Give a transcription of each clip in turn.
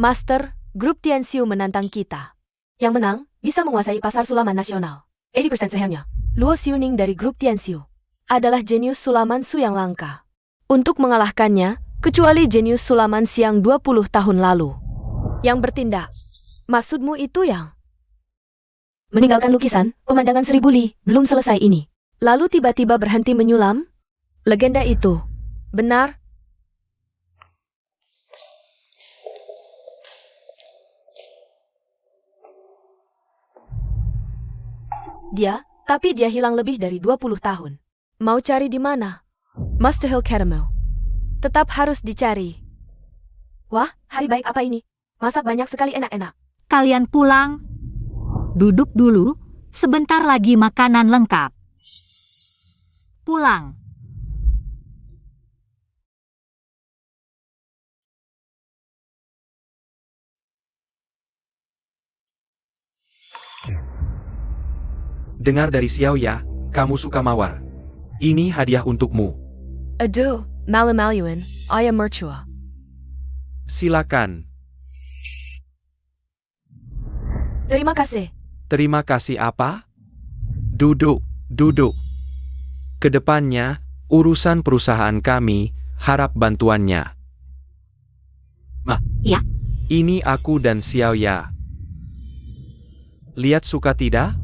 Master, grup Tianxiu menantang kita. Yang menang, bisa menguasai pasar sulaman nasional. 80% sahamnya. Luo Xiuning dari grup Tianxiu adalah jenius sulaman Su yang langka. Untuk mengalahkannya, kecuali jenius sulaman Siang 20 tahun lalu yang bertindak. Maksudmu itu yang meninggalkan lukisan, pemandangan 1000 li, belum selesai ini. Lalu tiba-tiba berhenti menyulam? Legenda itu benar? Tapi dia hilang lebih dari 20 tahun. Mau cari di mana? Master Hill Caramel. Tetap harus dicari. Wah, hari baik apa ini? Masak banyak sekali enak-enak. Kalian pulang. Duduk dulu, sebentar lagi makanan lengkap. Pulang. Dengar dari Xiao Ya, kamu suka mawar. Ini hadiah untukmu. Aduh, malu-maluin, ayam mercua. Silakan. Terima kasih. Terima kasih apa? Duduk, duduk. Kedepannya, urusan perusahaan kami, harap bantuannya. Ma. Ya. Ini aku dan Xiao Ya. Lihat suka tidak?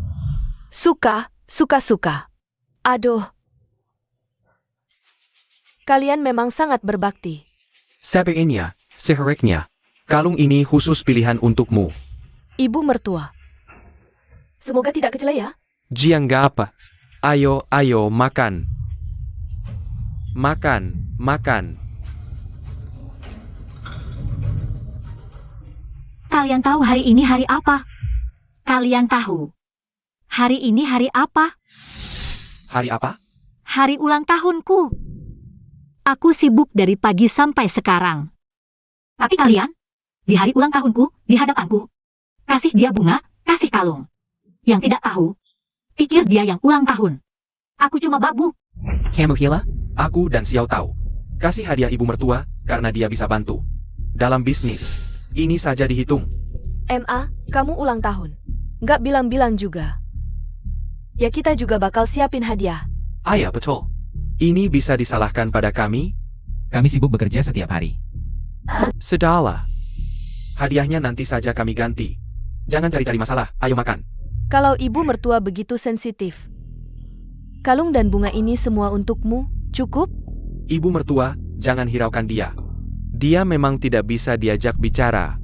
Suka. Aduh. Kalian memang sangat berbakti. Sebaiknya, sebaiknya, kalung ini khusus pilihan untukmu. Ibu mertua. Semoga tidak kecela ya. Jiangga apa? Ayo, makan. Makan. Kalian tahu hari ini hari apa? Kalian tahu hari ini hari apa? Hari apa? Hari ulang tahunku. Aku sibuk dari pagi sampai sekarang. Tapi kalian, di hari ulang tahunku, di hadapanku, kasih dia bunga, kasih kalung. Yang tidak tahu, pikir dia yang ulang tahun. Aku cuma babu. Kamu gila? Aku dan Xiao tahu. Kasih hadiah ibu mertua, karena dia bisa bantu. Dalam bisnis, ini saja dihitung. Kamu ulang tahun. Nggak bilang-bilang juga. Ya kita juga bakal siapin hadiah. Ya betul. Ini bisa disalahkan pada kami? Kami sibuk bekerja setiap hari. Sudahlah. Hadiahnya nanti saja kami ganti. Jangan cari-cari masalah, ayo makan. Kalau ibu mertua begitu sensitif. Kalung dan bunga ini semua untukmu, cukup? Ibu mertua, jangan hiraukan dia. Dia memang tidak bisa diajak bicara.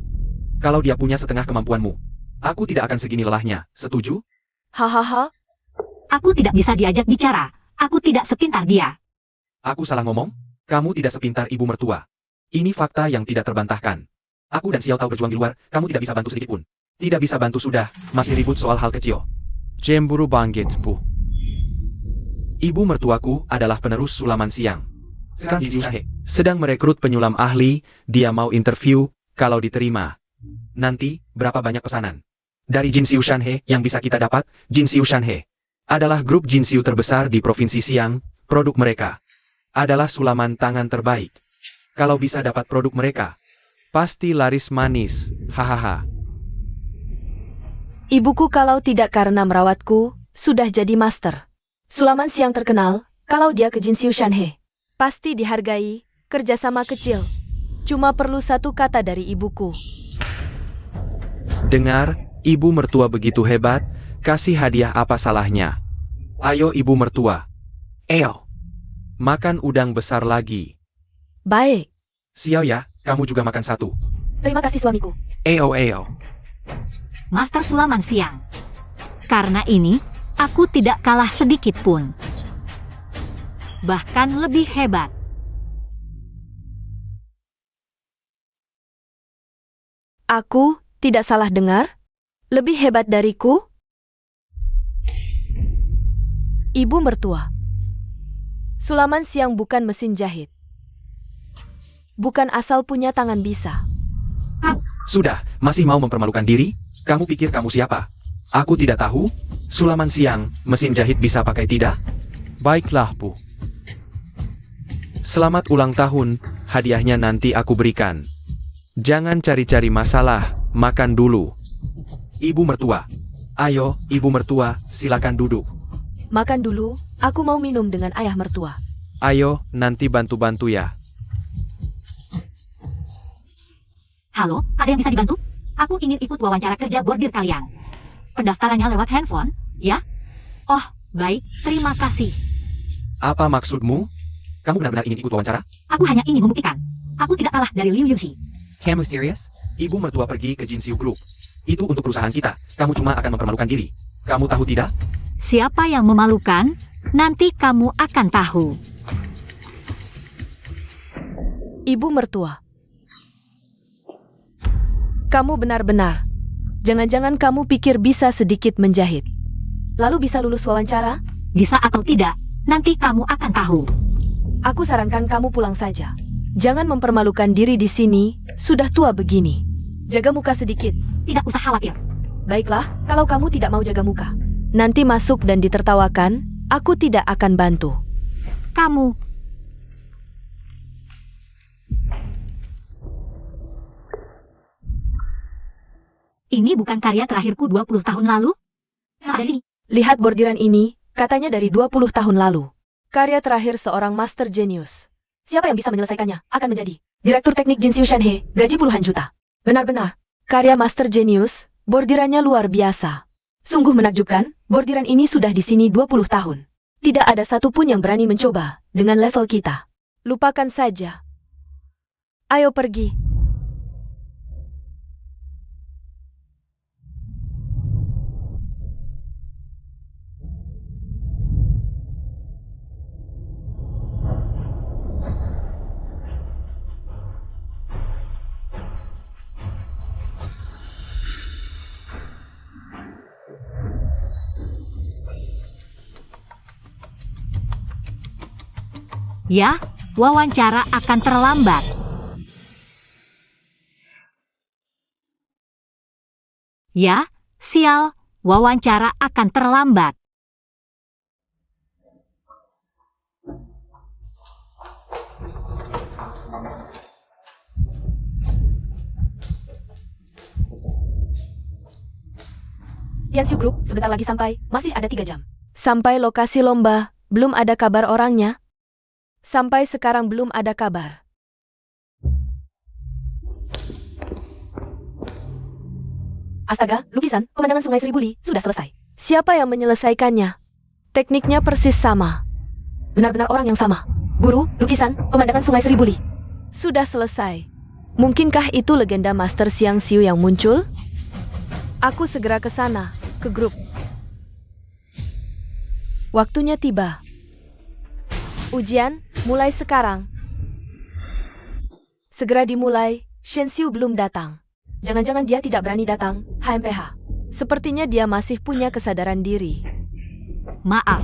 Kalau dia punya setengah kemampuanmu, aku tidak akan segini lelahnya, setuju? Hahaha. Aku tidak bisa diajak bicara. Aku tidak sepintar dia. Aku salah ngomong? Kamu tidak sepintar ibu mertua. Ini fakta yang tidak terbantahkan. Aku dan Xiao tahu berjuang di luar, kamu tidak bisa bantu sedikit pun. Tidak bisa bantu sudah, masih ribut soal hal kecil. Jemburu bangkit, Bu. Ibu mertuaku adalah penerus sulaman Siang. Sekarang sedang merekrut penyulam ahli, dia mau interview, kalau diterima. Nanti, berapa banyak pesanan? Dari Jinxiu Shanhe yang bisa kita dapat, Jinxiu Shanhe adalah grup Jinxiu terbesar di Provinsi Siang, produk mereka adalah sulaman tangan terbaik. Kalau bisa dapat produk mereka, pasti laris manis, hahaha. Ibuku kalau tidak karena merawatku, sudah jadi master. Sulaman Siang terkenal, kalau dia ke Jinxiu Shanhe, pasti dihargai, kerjasama kecil. Cuma perlu satu kata dari ibuku. Dengar, ibu mertua begitu hebat, kasih hadiah apa salahnya? Ayo ibu mertua. Makan udang besar lagi. Baik. Xiao Ya, kamu juga makan satu. Terima kasih suamiku. Master Sulaman Siang. Karena ini, aku tidak kalah sedikit pun. Bahkan lebih hebat. Aku tidak salah dengar? Lebih hebat dariku? Ibu mertua. Sulaman Siang bukan mesin jahit. Bukan asal punya tangan bisa. Sudah, masih mau mempermalukan diri? Kamu pikir kamu siapa? Aku tidak tahu. Sulaman Siang, mesin jahit bisa pakai tidak? Baiklah, Bu. Selamat ulang tahun, hadiahnya nanti aku berikan. Jangan cari-cari masalah, makan dulu. Ibu mertua. Ayo, ibu mertua, silakan duduk. Makan dulu, aku mau minum dengan ayah mertua. Ayo, nanti bantu-bantu ya. Halo, ada yang bisa dibantu? Aku ingin ikut wawancara kerja bordir kalian. Pendaftarannya lewat handphone, ya? Oh, baik, terima kasih. Apa maksudmu? Kamu benar-benar ingin ikut wawancara? Aku hanya ingin membuktikan. Aku tidak kalah dari Liu Yuxi. Kamu serius? Ibu mertua pergi ke Jinxiu Group. Itu untuk perusahaan kita. Kamu cuma akan mempermalukan diri. Kamu tahu tidak? Siapa yang memalukan? Nanti kamu akan tahu. Ibu mertua. Kamu benar-benar. Jangan-jangan kamu pikir bisa sedikit menjahit. Lalu bisa lulus wawancara? Bisa atau tidak, nanti kamu akan tahu. Aku sarankan kamu pulang saja. Jangan mempermalukan diri di sini, sudah tua begini. Jaga muka sedikit. Tidak usah khawatir. Baiklah, kalau kamu tidak mau jaga muka. Nanti masuk dan ditertawakan, aku tidak akan bantu. Kamu. Ini bukan karya terakhirku 20 tahun lalu? Nah, ada sini. Lihat bordiran ini, katanya dari 20 tahun lalu. Karya terakhir seorang master genius. Siapa yang bisa menyelesaikannya akan menjadi Direktur Teknik Jinxiu Shanhe, gaji puluhan juta. Benar-benar, karya master genius, bordirannya luar biasa. Sungguh menakjubkan, bordiran ini sudah di sini 20 tahun. Tidak ada satupun yang berani mencoba dengan level kita. Lupakan saja. Ayo pergi. Ya, wawancara akan terlambat. Ya, sial, wawancara akan terlambat. Jiangsu Group, sebentar lagi sampai, masih ada 3 jam. Sampai lokasi lomba, belum ada kabar orangnya. Sampai sekarang belum ada kabar. Astaga, lukisan, pemandangan Sungai Seribu Li, sudah selesai. Siapa yang menyelesaikannya? Tekniknya persis sama. Benar-benar orang yang sama. Guru, lukisan, pemandangan Sungai Seribu Li. Sudah selesai. Mungkinkah itu legenda Master Xiang Xiu yang muncul? Aku segera ke sana, ke grup. Waktunya tiba. Ujian, mulai sekarang. Segera dimulai, Shen Xiu belum datang. Jangan-jangan dia tidak berani datang, HMPH. Sepertinya dia masih punya kesadaran diri. Maaf.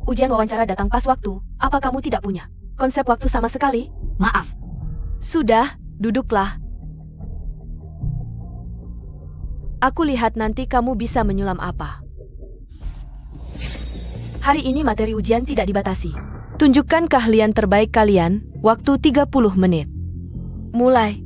Ujian wawancara datang pas waktu, apa kamu tidak punya konsep waktu sama sekali? Maaf. Sudah, duduklah. Aku lihat nanti kamu bisa menyulam apa. Hari ini materi ujian tidak dibatasi. Tunjukkan keahlian terbaik kalian, waktu 30 menit. Mulai.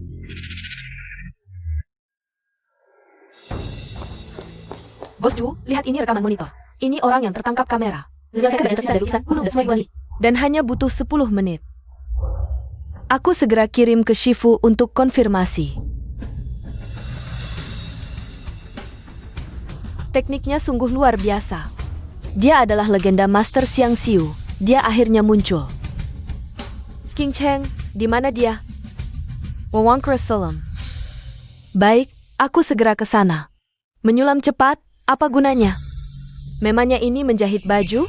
Bos Ju, lihat ini rekaman monitor. Ini orang yang tertangkap kamera. Menyelesaikan bagian tersisa dari lukisan Gunung dan Sungai Guanli. Dan hanya butuh 10 menit. Aku segera kirim ke Shifu untuk konfirmasi. Tekniknya sungguh luar biasa. Dia adalah legenda Master Xiang Xiu. Dia akhirnya muncul. King Cheng, di mana dia? Wawang Solam. Baik, aku segera ke sana. Menyulam cepat, apa gunanya? Memangnya ini menjahit baju?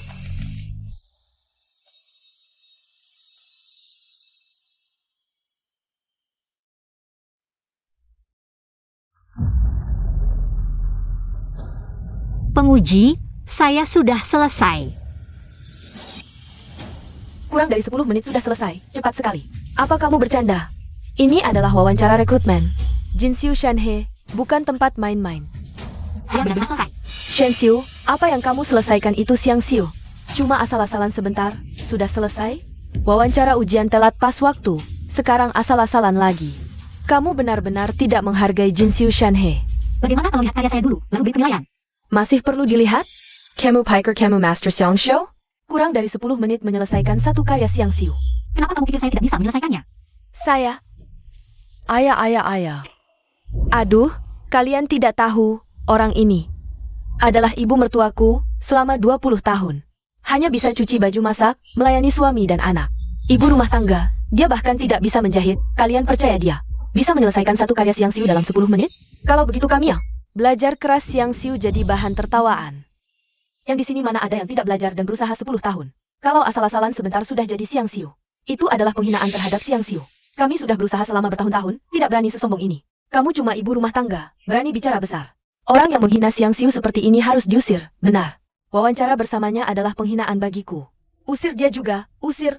Penguji, saya sudah selesai. Kurang dari 10 menit sudah selesai, cepat sekali. Apa kamu bercanda? Ini adalah wawancara rekrutmen. Jinxiu Shanhe, bukan tempat main-main. Saya benar-benar selesai. Shen Xiu, apa yang kamu selesaikan itu Xiang Xiu? Cuma asal-asalan sebentar, sudah selesai? Wawancara ujian telat pas waktu, sekarang asal-asalan lagi. Kamu benar-benar tidak menghargai Jin Xiu Shanhe. Bagaimana kalau lihat karya saya dulu, baru beri penilaian? Masih perlu dilihat? Kamu Piker Kamu Master Xiang Show? Kurang dari 10 menit menyelesaikan satu karya Xiang Xiu. Kenapa kamu pikir saya tidak bisa menyelesaikannya? Saya. Ayah. Aduh, kalian tidak tahu, orang ini adalah ibu mertuaku selama 20 tahun. Hanya bisa cuci baju masak, melayani suami dan anak. Ibu rumah tangga, dia bahkan tidak bisa menjahit. Kalian percaya dia bisa menyelesaikan satu karya Xiang Xiu dalam 10 menit? Kalau begitu kami ya, belajar keras Xiang Xiu jadi bahan tertawaan. Yang di sini mana ada yang tidak belajar dan berusaha 10 tahun? Kalau asal-asalan sebentar sudah jadi Xiang Xiu. Itu adalah penghinaan terhadap Xiang Xiu. Kami sudah berusaha selama bertahun-tahun, tidak berani sesombong ini. Kamu cuma ibu rumah tangga, berani bicara besar. Orang yang menghina Xiang Xiu seperti ini harus diusir, benar. Wawancara bersamanya adalah penghinaan bagiku. Usir dia juga, usir.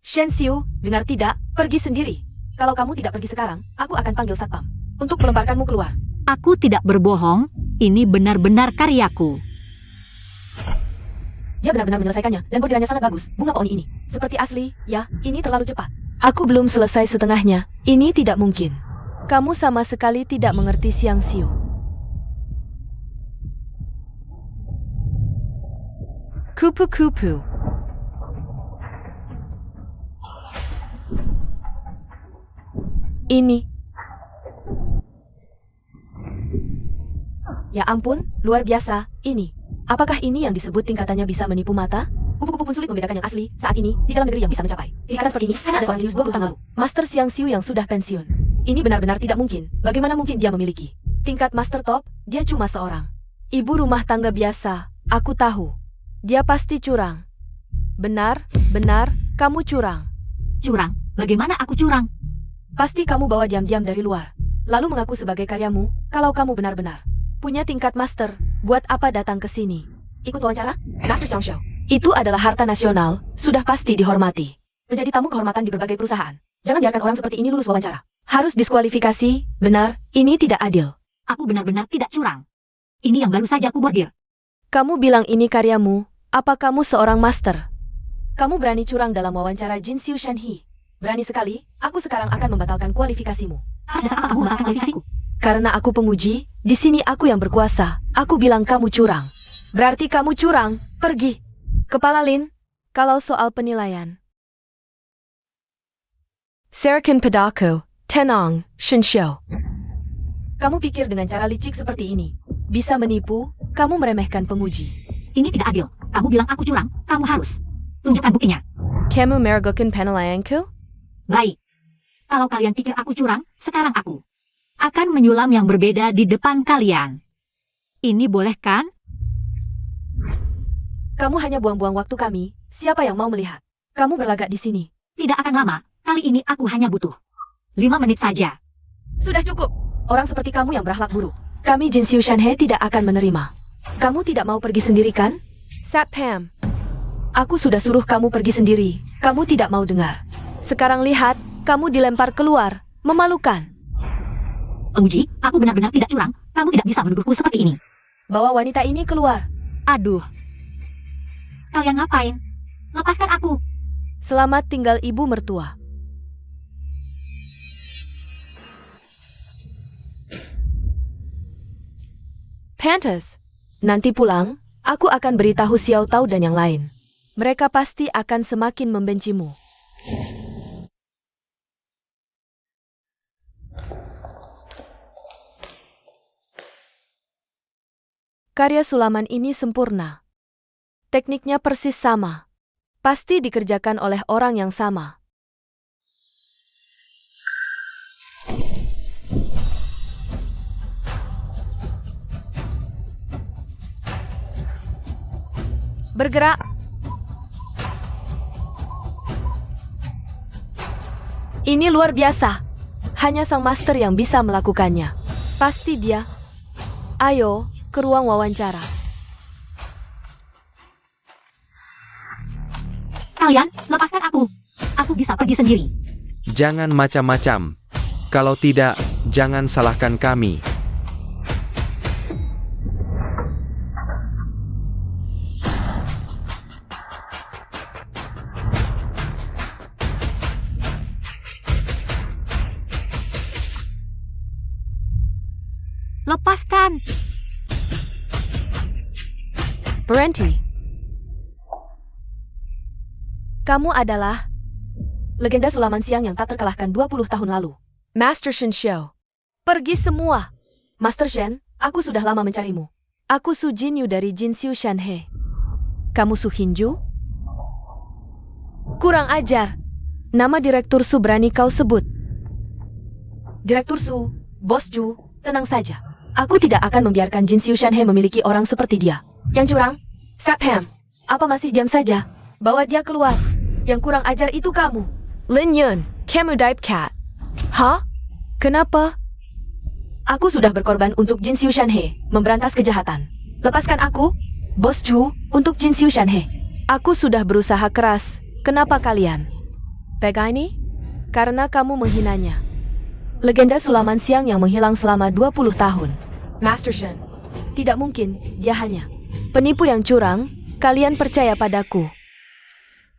Shen Xiu, dengar tidak, pergi sendiri. Kalau kamu tidak pergi sekarang, aku akan panggil satpam untuk melemparkanmu keluar. Aku tidak berbohong, ini benar-benar karyaku. Dia benar-benar menyelesaikannya, dan bordirannya sangat bagus. Bunga peoni ini seperti asli, ya, ini terlalu cepat. Aku belum selesai setengahnya, ini tidak mungkin. Kamu sama sekali tidak mengerti Xiang Xiu. Kupu-kupu. Ini. Ya ampun, luar biasa, ini. Apakah ini yang disebut tingkatannya bisa menipu mata? Kupu-kupu pun sulit membedakan yang asli, saat ini, di dalam negeri yang bisa mencapai. Tingkatan seperti ini, hanya ada seorang jenius 20 tahun lalu. Master Xiang Xiu yang sudah pensiun. Ini benar-benar tidak mungkin. Bagaimana mungkin dia memiliki tingkat master top? Dia cuma seorang ibu rumah tangga biasa. Aku tahu. Dia pasti curang. Benar, kamu curang. Curang? Bagaimana aku curang? Pasti kamu bawa diam-diam dari luar. Lalu mengaku sebagai karyamu, kalau kamu benar-benar punya tingkat master, buat apa datang ke sini? Ikut wawancara? Master Xiang Xiu. Itu adalah harta nasional, sudah pasti dihormati. Menjadi tamu kehormatan di berbagai perusahaan. Jangan biarkan orang seperti ini lulus wawancara. Harus diskualifikasi, benar, ini tidak adil. Aku benar-benar tidak curang. Ini yang baru saja aku bordir. Kamu bilang ini karyamu, apa kamu seorang master? Kamu berani curang dalam wawancara Jin Xiu Shanhe. Berani sekali, aku sekarang akan membatalkan kualifikasimu. Atas dasar apa kamu membatalkan kualifikasiku? Karena aku penguji, di sini aku yang berkuasa. Aku bilang kamu curang. Berarti kamu curang, pergi. Kepala Lin, kalau soal penilaian. Serakin Pedako, Tenang, Shenxiu. Kamu pikir dengan cara licik seperti ini, bisa menipu, kamu meremehkan penguji. Ini tidak adil. Kamu bilang aku curang, kamu harus tunjukkan buktinya. Kamu meragukan penilaianku? Baik. Kalau kalian pikir aku curang, sekarang aku akan menyulam yang berbeda di depan kalian. Ini boleh kan? Kamu hanya buang-buang waktu kami, siapa yang mau melihat? Kamu berlagak di sini. Tidak akan lama, kali ini aku hanya butuh 5 menit saja. Sudah cukup. Orang seperti kamu yang berakhlak buruk. Kami Jin Xiu Shanhe tidak akan menerima. Kamu tidak mau pergi sendiri kan? Satpam. Aku sudah suruh kamu pergi sendiri. Kamu tidak mau dengar. Sekarang lihat, kamu dilempar keluar. Memalukan. Penguji, aku benar-benar tidak curang. Kamu tidak bisa menuduhku seperti ini. Bawa wanita ini keluar. Aduh. Kalian ngapain? Lepaskan aku. Selamat tinggal ibu mertua. Pantas. Nanti pulang, aku akan beritahu Xiao Tao dan yang lain. Mereka pasti akan semakin membencimu. Karya sulaman ini sempurna. Tekniknya persis sama. Pasti dikerjakan oleh orang yang sama. Bergerak. Ini luar biasa. Hanya sang master yang bisa melakukannya. Pasti dia. Ayo, ke ruang wawancara. Kalian, lepaskan aku. Aku bisa pergi sendiri. Jangan macam-macam. Kalau tidak, jangan salahkan kami. lepaskan. Berhenti. Kamu adalah legenda sulaman siang yang tak terkalahkan 20 tahun lalu. Master Shen Xiao. Pergi semua. Master Shen, aku sudah lama mencarimu. Aku Su Jinyu dari Jinxiu Shanhe. Kamu Su Hinju? Kurang ajar. Nama Direktur Su berani kau sebut. Direktur Su, Bos Ju, tenang saja. Aku tidak akan membiarkan Jinxiu Shanhe memiliki orang seperti dia. Yang curang, Sapham. Apa masih diam saja? Bawa dia keluar. Yang kurang ajar itu kamu. Lin Yun, kamu Dive Cat. Hah? Kenapa? Aku sudah berkorban untuk Jinxiu Shanhe, memberantas kejahatan. Lepaskan aku, Bos Ju, untuk Jinxiu Shanhe. Aku sudah berusaha keras. Kenapa kalian? Pegang ini? Karena kamu menghinanya. Legenda sulaman siang yang menghilang selama 20 tahun. Master Shen. Tidak mungkin, dia hanya penipu yang curang. Kalian percaya padaku.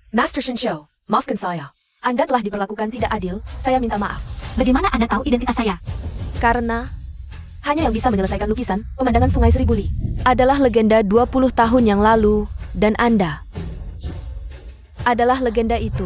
Master Shen Xiao, maafkan saya. Anda telah diperlakukan tidak adil, saya minta maaf. Bagaimana Anda tahu identitas saya? Karena hanya yang bisa menyelesaikan lukisan pemandangan Sungai Seribu Li adalah legenda 20 tahun yang lalu, dan Anda adalah legenda itu.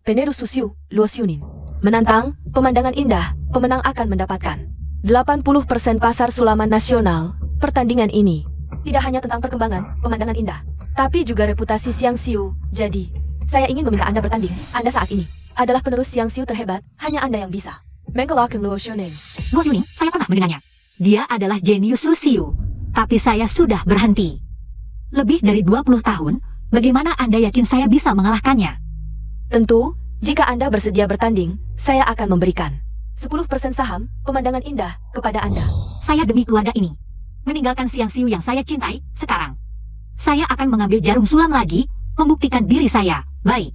Penerus Susiu, Luo Xiunin. Menantang, pemandangan indah, pemenang akan mendapatkan 80% pasar sulaman nasional. Pertandingan ini tidak hanya tentang perkembangan pemandangan indah, tapi juga reputasi Xiang Xiu. Jadi, saya ingin meminta Anda bertanding. Anda saat ini adalah penerus Xiang Xiu terhebat, hanya Anda yang bisa mengalahkan Luo Xiuning. Luo Xiuning, saya pernah mendengarnya. Dia adalah jenius Susiu, tapi saya sudah berhenti. Lebih dari 20 tahun, bagaimana Anda yakin saya bisa mengalahkannya? Tentu, jika Anda bersedia bertanding, saya akan memberikan 10% saham pemandangan indah kepada Anda. Saya demi keluarga ini meninggalkan Xiang Xiu yang saya cintai sekarang. Saya akan mengambil jarum sulam lagi, membuktikan diri saya. Baik.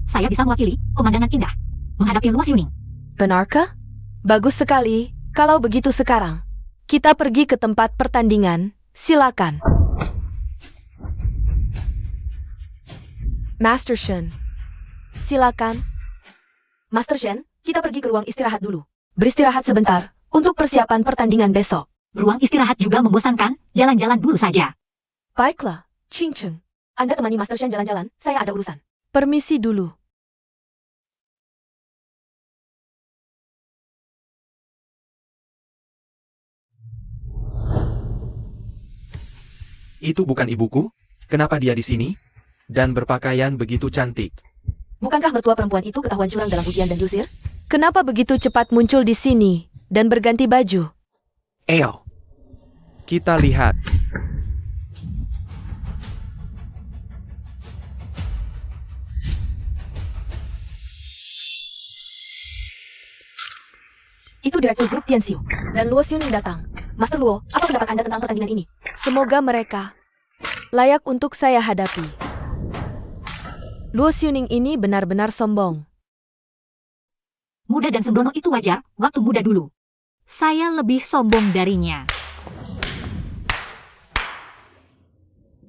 Saya bisa mewakili pemandangan indah menghadapi Luo Xiuning. Benarkah? Bagus sekali. Kalau begitu sekarang, kita pergi ke tempat pertandingan. Silakan. Master Shen. Silakan. Master Shen, kita pergi ke ruang istirahat dulu. Beristirahat sebentar untuk persiapan pertandingan besok. Ruang istirahat juga membosankan, jalan-jalan dulu saja. Baiklah, Qing Cheng. Anda temani Master Shen jalan-jalan, saya ada urusan. Permisi dulu. Itu bukan ibuku? Kenapa dia di sini? Dan berpakaian begitu cantik. Bukankah mertua perempuan itu ketahuan curang dalam ujian dan diusir? Kenapa begitu cepat muncul di sini dan berganti baju? Ayo, kita lihat. Itu Direktur Grup Tianxiu dan Luo Xiuning datang. Master Luo, apa pendapat Anda tentang pertandingan ini? Semoga mereka layak untuk saya hadapi. Luo Xiuning ini benar-benar sombong. Muda dan sembrono itu wajar, waktu muda dulu. Saya lebih sombong darinya.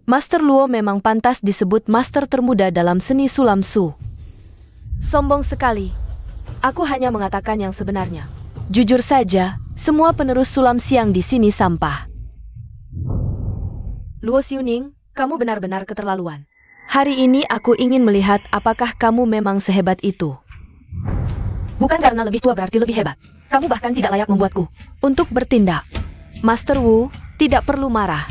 Master Luo memang pantas disebut master termuda dalam seni sulam Su. Sombong sekali. Aku hanya mengatakan yang sebenarnya. Jujur saja, semua penerus sulam siang di sini sampah. Luo Xiuning, kamu benar-benar keterlaluan. Hari ini aku ingin melihat apakah kamu memang sehebat itu. Bukan karena lebih tua berarti lebih hebat. Kamu bahkan tidak layak membuatku untuk bertindak. Master Wu, tidak perlu marah.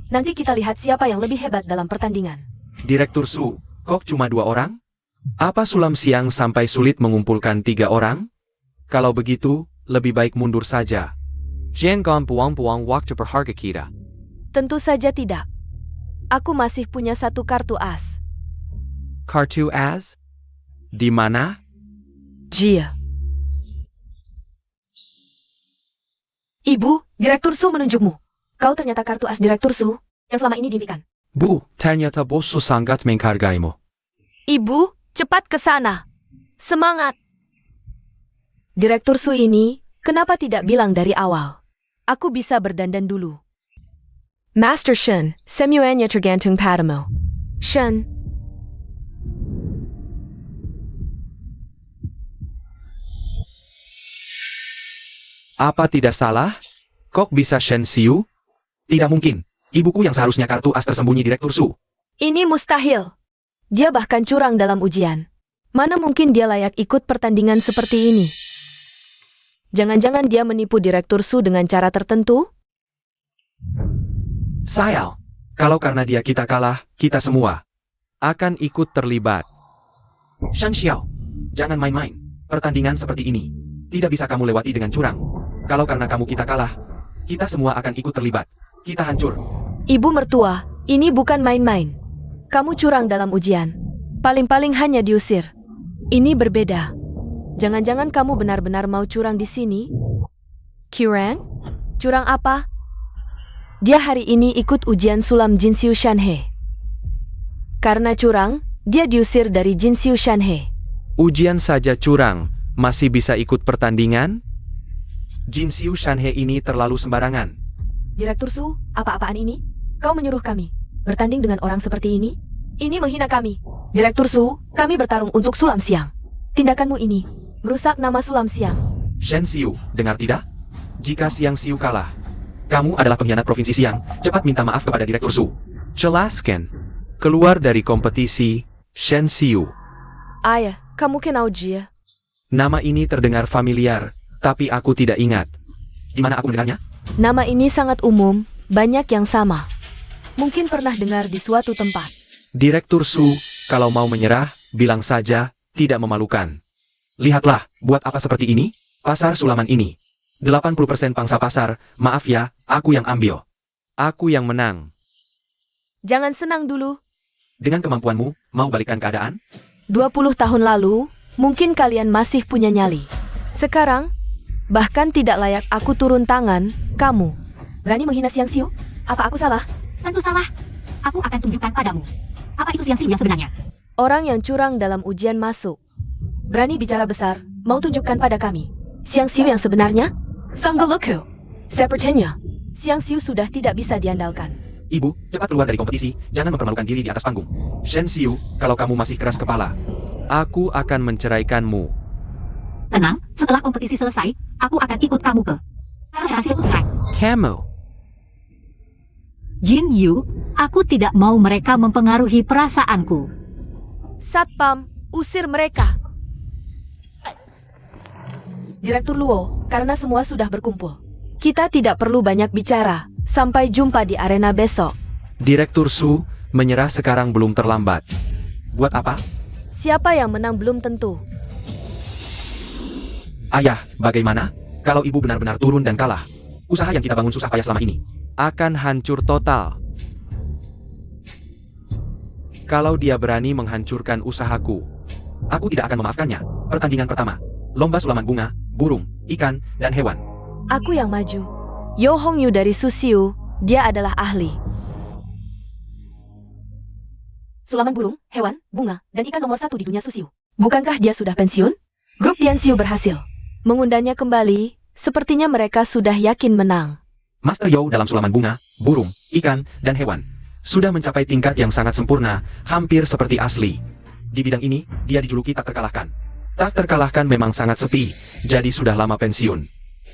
Nanti kita lihat siapa yang lebih hebat dalam pertandingan. Direktur Su, kok cuma 2 orang? Apa sulam siang sampai sulit mengumpulkan 3 orang? Kalau begitu, lebih baik mundur saja. Jangan buang-buang waktu berharga kita. Tentu saja tidak. Aku masih punya 1 kartu as. Kartu as? Di mana? Jia. Ibu, Direktur Su menunjukmu. Kau ternyata kartu as Direktur Su yang selama ini diimpikan. Bu, ternyata bos Su sangat menghargaimu. Ibu, cepat ke sana. Semangat. Direktur Su ini, kenapa tidak bilang dari awal? Aku bisa berdandan dulu. Master Shen, semuanya tergantung padamu. Shen. Apa tidak salah? Kok bisa Shen Xiu? Tidak mungkin. Ibuku yang seharusnya kartu as tersembunyi Direktur Su. Ini mustahil. Dia bahkan curang dalam ujian. Mana mungkin dia layak ikut pertandingan seperti ini? Jangan-jangan dia menipu Direktur Su dengan cara tertentu? Sayal. Kalau karena dia kita kalah, kita semua akan ikut terlibat. Shan Xiao, jangan main-main. Pertandingan seperti ini tidak bisa kamu lewati dengan curang. Kalau karena kamu kita kalah, kita semua akan ikut terlibat. Kita hancur. Ibu mertua, ini bukan main-main. Kamu curang dalam ujian. Paling-paling hanya diusir. Ini berbeda. Jangan-jangan kamu benar-benar mau curang di sini? Curang? Curang apa? Dia hari ini ikut ujian sulam Jinxiu Shanhe. Karena curang, dia diusir dari Jinxiu Shanhe. Ujian saja curang, masih bisa ikut pertandingan? Jinxiu Shanhe ini terlalu sembarangan. Direktur Su, apa-apaan ini? Kau menyuruh kami bertanding dengan orang seperti ini? Ini menghina kami. Direktur Su, kami bertarung untuk Sulam Siang. Tindakanmu ini merusak nama Sulam Siang. Shen Xiu, dengar tidak? Jika Siang Xiu kalah, kamu adalah pengkhianat Provinsi Siang. Cepat minta maaf kepada Direktur Su. Jelaskan. Keluar dari kompetisi, Shen Xiu. Ayah, kamu kenal dia? Nama ini terdengar familiar, tapi aku tidak ingat. Di mana aku mendengarnya? Nama ini sangat umum, banyak yang sama. Mungkin pernah dengar di suatu tempat. Direktur Su, kalau mau menyerah, bilang saja, tidak memalukan. Lihatlah, buat apa seperti ini? Pasar Sulaman ini. 80% pangsa pasar, maaf ya, aku yang ambil. Aku yang menang. Jangan senang dulu. Dengan kemampuanmu, mau balikan keadaan? 20 tahun lalu, mungkin kalian masih punya nyali. Sekarang, bahkan tidak layak aku turun tangan, kamu. Berani menghina Siang Xiu? Apa aku salah? Tentu salah. Aku akan tunjukkan padamu. Apa itu Siang Xiu yang sebenarnya? Orang yang curang dalam ujian masuk. Berani bicara besar, mau tunjukkan pada kami. Siang Xiu yang sebenarnya? Sanggeluku. Sepertinya, Siang Xiu sudah tidak bisa diandalkan. Ibu, cepat keluar dari kompetisi, jangan mempermalukan diri di atas panggung. Shen Xiu, kalau kamu masih keras kepala, aku akan menceraikanmu. Tenang, setelah kompetisi selesai, aku akan ikut kamu ke hasil rank. Kamu. Jin Yu, aku tidak mau mereka mempengaruhi perasaanku. Satpam, usir mereka. Direktur Luo, karena semua sudah berkumpul. Kita tidak perlu banyak bicara. Sampai jumpa di arena besok. Direktur Su, menyerah sekarang belum terlambat. Buat apa? Siapa yang menang belum tentu. Ayah, bagaimana? Kalau ibu benar-benar turun dan kalah, usaha yang kita bangun susah payah selama ini akan hancur total. Kalau dia berani menghancurkan usahaku, aku tidak akan memaafkannya. Pertandingan pertama, lomba sulaman bunga, burung, ikan, dan hewan. Aku yang maju. Yo Hong Yu dari Susiu, dia adalah ahli. Sulaman burung, hewan, bunga, dan ikan nomor 1 di dunia Susiu. Bukankah dia sudah pensiun? Grup Tianxiu berhasil mengundangnya kembali, sepertinya mereka sudah yakin menang. Master Yo dalam sulaman bunga, burung, ikan, dan hewan sudah mencapai tingkat yang sangat sempurna, hampir seperti asli. Di bidang ini, dia dijuluki tak terkalahkan. Tak terkalahkan memang sangat sepi, jadi sudah lama pensiun.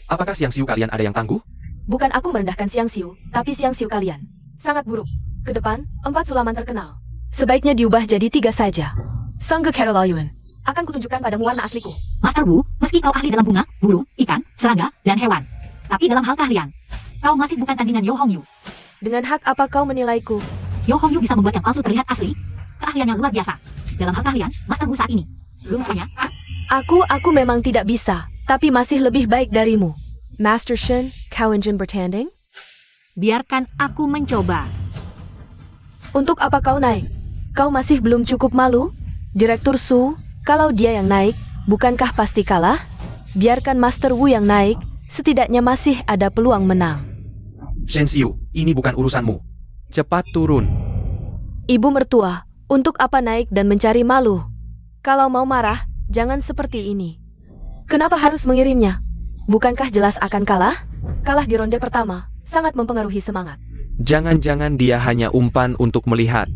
Apakah Siang Xiu kalian ada yang tangguh? Bukan aku merendahkan Siang Xiu, tapi Siang Xiu kalian sangat buruk. Kedepan, 4 sulaman terkenal. Sebaiknya diubah jadi 3 saja. Sangge Carolayuan, akan kutunjukkan padamu warna asliku. Master Wu, meski kau ahli dalam bunga, burung, ikan, serangga, dan hewan, tapi dalam hal keahlian, kau masih bukan tandingan Yo Hong Yu. Dengan hak apa kau menilaiku? Yo Hong Yu bisa membuat yang palsu terlihat asli. Keahlian yang luar biasa. Dalam hal keahlian, Master Wu saat ini belum tanya. Aku memang tidak bisa, tapi masih lebih baik darimu. Master Shen, kau ingin bertanding? Biarkan aku mencoba. Untuk apa kau naik? Kau masih belum cukup malu? Direktur Su, kalau dia yang naik, bukankah pasti kalah? Biarkan Master Wu yang naik, setidaknya masih ada peluang menang. Shen Xiu, ini bukan urusanmu. Cepat turun. Ibu mertua, untuk apa naik dan mencari malu? Kalau mau marah, jangan seperti ini. Kenapa harus mengirimnya? Bukankah jelas akan kalah? Kalah di ronde pertama, sangat mempengaruhi semangat. Jangan-jangan dia hanya umpan untuk melihat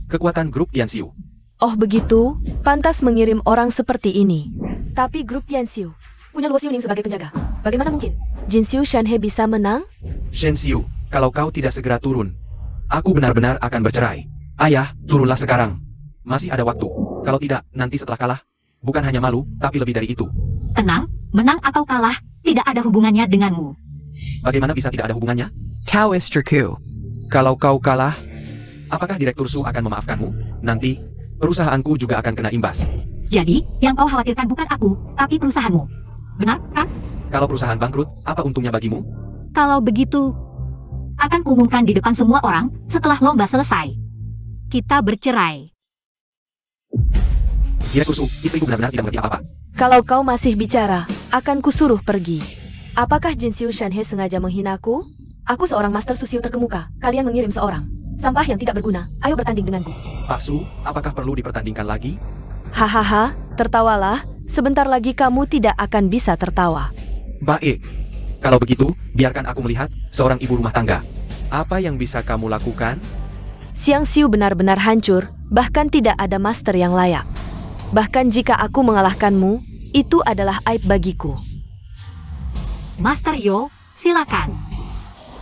kekuatan grup Tianxiu. Oh begitu, pantas mengirim orang seperti ini. Tapi grup Tianxiu punya Luo Xiuning sebagai penjaga. Bagaimana mungkin Jin Xiu Shanhe bisa menang? Shen Xiu, kalau kau tidak segera turun, aku benar-benar akan bercerai. Ayah, turunlah sekarang. Masih ada waktu. Kalau tidak, nanti setelah kalah, bukan hanya malu, tapi lebih dari itu. Tenang, menang atau kalah, tidak ada hubungannya denganmu. Bagaimana bisa tidak ada hubungannya? Kau istriku. Kalau kau kalah, apakah Direktur Su akan memaafkanmu? Nanti, perusahaanku juga akan kena imbas. Jadi, yang kau khawatirkan bukan aku, tapi perusahaanmu. Benar, kan? Kalau perusahaan bangkrut, apa untungnya bagimu? Kalau begitu, akan kuumumkan di depan semua orang setelah lomba selesai. Kita bercerai. Direktur Su, istriku benar-benar tidak mengerti apa-apa. Kalau kau masih bicara, akan kusuruh pergi. Apakah Jin Xiu Shanhe sengaja menghinaku? Aku seorang master susiu terkemuka. Kalian mengirim seorang sampah yang tidak berguna. Ayo bertanding denganku. Pak Su, apakah perlu dipertandingkan lagi? Hahaha, tertawalah. Sebentar lagi kamu tidak akan bisa tertawa. Baik. Kalau begitu, biarkan aku melihat seorang ibu rumah tangga. Apa yang bisa kamu lakukan? Xiang Xiu benar-benar hancur, bahkan tidak ada master yang layak. Bahkan jika aku mengalahkanmu, itu adalah aib bagiku. Master Yo, silakan.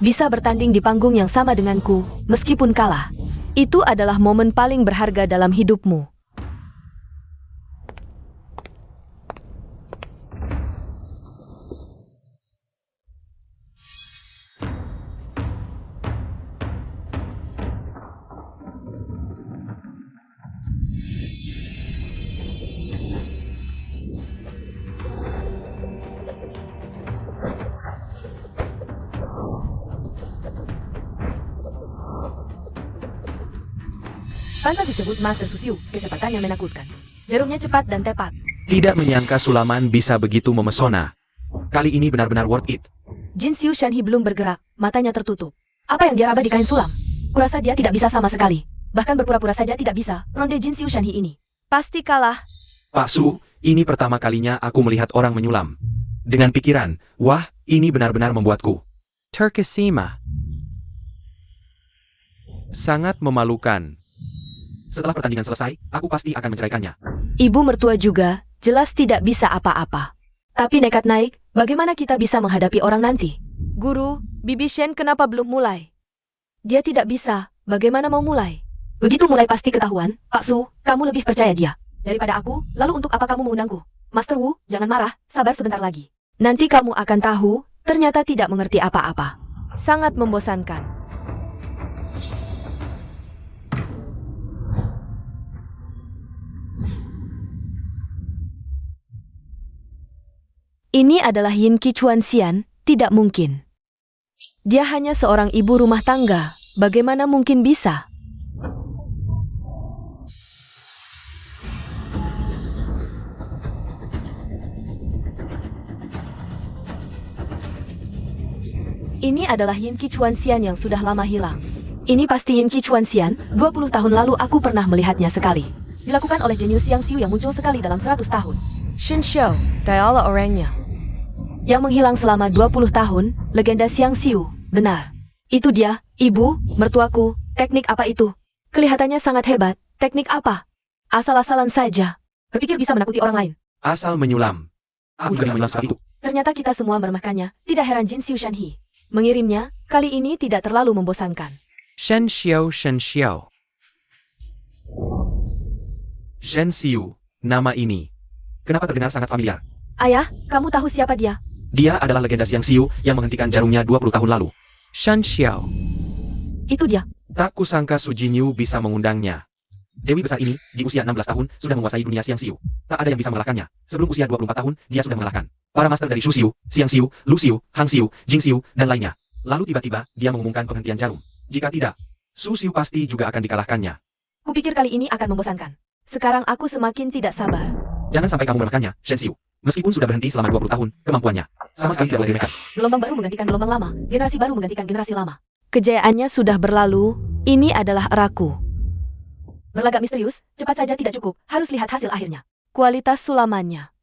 Bisa bertanding di panggung yang sama denganku, meskipun kalah. Itu adalah momen paling berharga dalam hidupmu. Pantas disebut Master Susiu, kecepatannya menakutkan. Jarumnya cepat dan tepat. Tidak menyangka Sulaman bisa begitu memesona. Kali ini benar-benar worth it. Jin Xiu Shanhe belum bergerak, matanya tertutup. Apa yang dia raba di kain sulam? Kurasa dia tidak bisa sama sekali. Bahkan berpura-pura saja tidak bisa, ronde Jin Xiu Shanhe ini. Pasti kalah. Pak Su, ini pertama kalinya aku melihat orang menyulam. Dengan pikiran, wah, ini benar-benar membuatku Terkesima. sangat memalukan. Setelah pertandingan selesai, aku pasti akan menceraikannya. Ibu mertua juga, jelas tidak bisa apa-apa. Tapi nekat naik, bagaimana kita bisa menghadapi orang nanti? Guru, Bibi Shen kenapa belum mulai? Dia tidak bisa, bagaimana mau mulai? Begitu mulai pasti ketahuan. Pak Su, kamu lebih percaya dia daripada aku, lalu untuk apa kamu mengundangku? Master Wu, jangan marah, sabar sebentar lagi. Nanti kamu akan tahu, ternyata tidak mengerti apa-apa. Sangat membosankan. Ini adalah Yin Qi Chuan Xian, tidak mungkin. Dia hanya seorang ibu rumah tangga, bagaimana mungkin bisa? Ini adalah Yin Qi Chuan Xian yang sudah lama hilang. Ini pasti Yin Qi Chuan Xian, 20 tahun lalu aku pernah melihatnya sekali. Dilakukan oleh jenius Xiang Xiu yang muncul sekali dalam 100 tahun. Shen Xiao, dialah orangnya. Yang menghilang selama 20 tahun, legenda Xiang Xiu, benar. Itu dia, ibu, mertuaku, teknik apa itu? Kelihatannya sangat hebat, teknik apa? Asal-asalan saja. Berpikir bisa menakuti orang lain. Asal menyulam. Aku juga bisa menyulam seperti itu. Ternyata kita semua meremehkannya, tidak heran Jin Xiu Shanhe mengirimnya, kali ini tidak terlalu membosankan. Shen Xiao Shen Xiao. Shen Xiu, nama ini. Kenapa terdengar sangat familiar? Ayah, kamu tahu siapa dia? Dia adalah legenda Xiang Xiu yang menghentikan jarumnya 20 tahun lalu. Shen Xiao. Itu dia. Tak kusangka Su Jinyu bisa mengundangnya. Dewi besar ini, di usia 16 tahun, sudah menguasai dunia Xiang Xiu. Tak ada yang bisa mengalahkannya. Sebelum usia 24 tahun, dia sudah mengalahkan para master dari Shu Xiu, Xiang Xiu, Lu Xiu, Hang Xiu, Jing Xiu, dan lainnya. Lalu tiba-tiba, dia mengumumkan penghentian jarum. Jika tidak, Su Xiu pasti juga akan dikalahkannya. Kupikir kali ini akan membosankan. Sekarang aku semakin tidak sabar. Jangan sampai kamu meremehkannya, Shen Xiu. Meskipun sudah berhenti selama 20 tahun, kemampuannya sama sekali tidak boleh diremehkan. Gelombang baru menggantikan gelombang lama, generasi baru menggantikan generasi lama. Kejayaannya sudah berlalu, ini adalah eraku. Berlagak misterius, cepat saja tidak cukup, harus lihat hasil akhirnya. Kualitas sulamannya.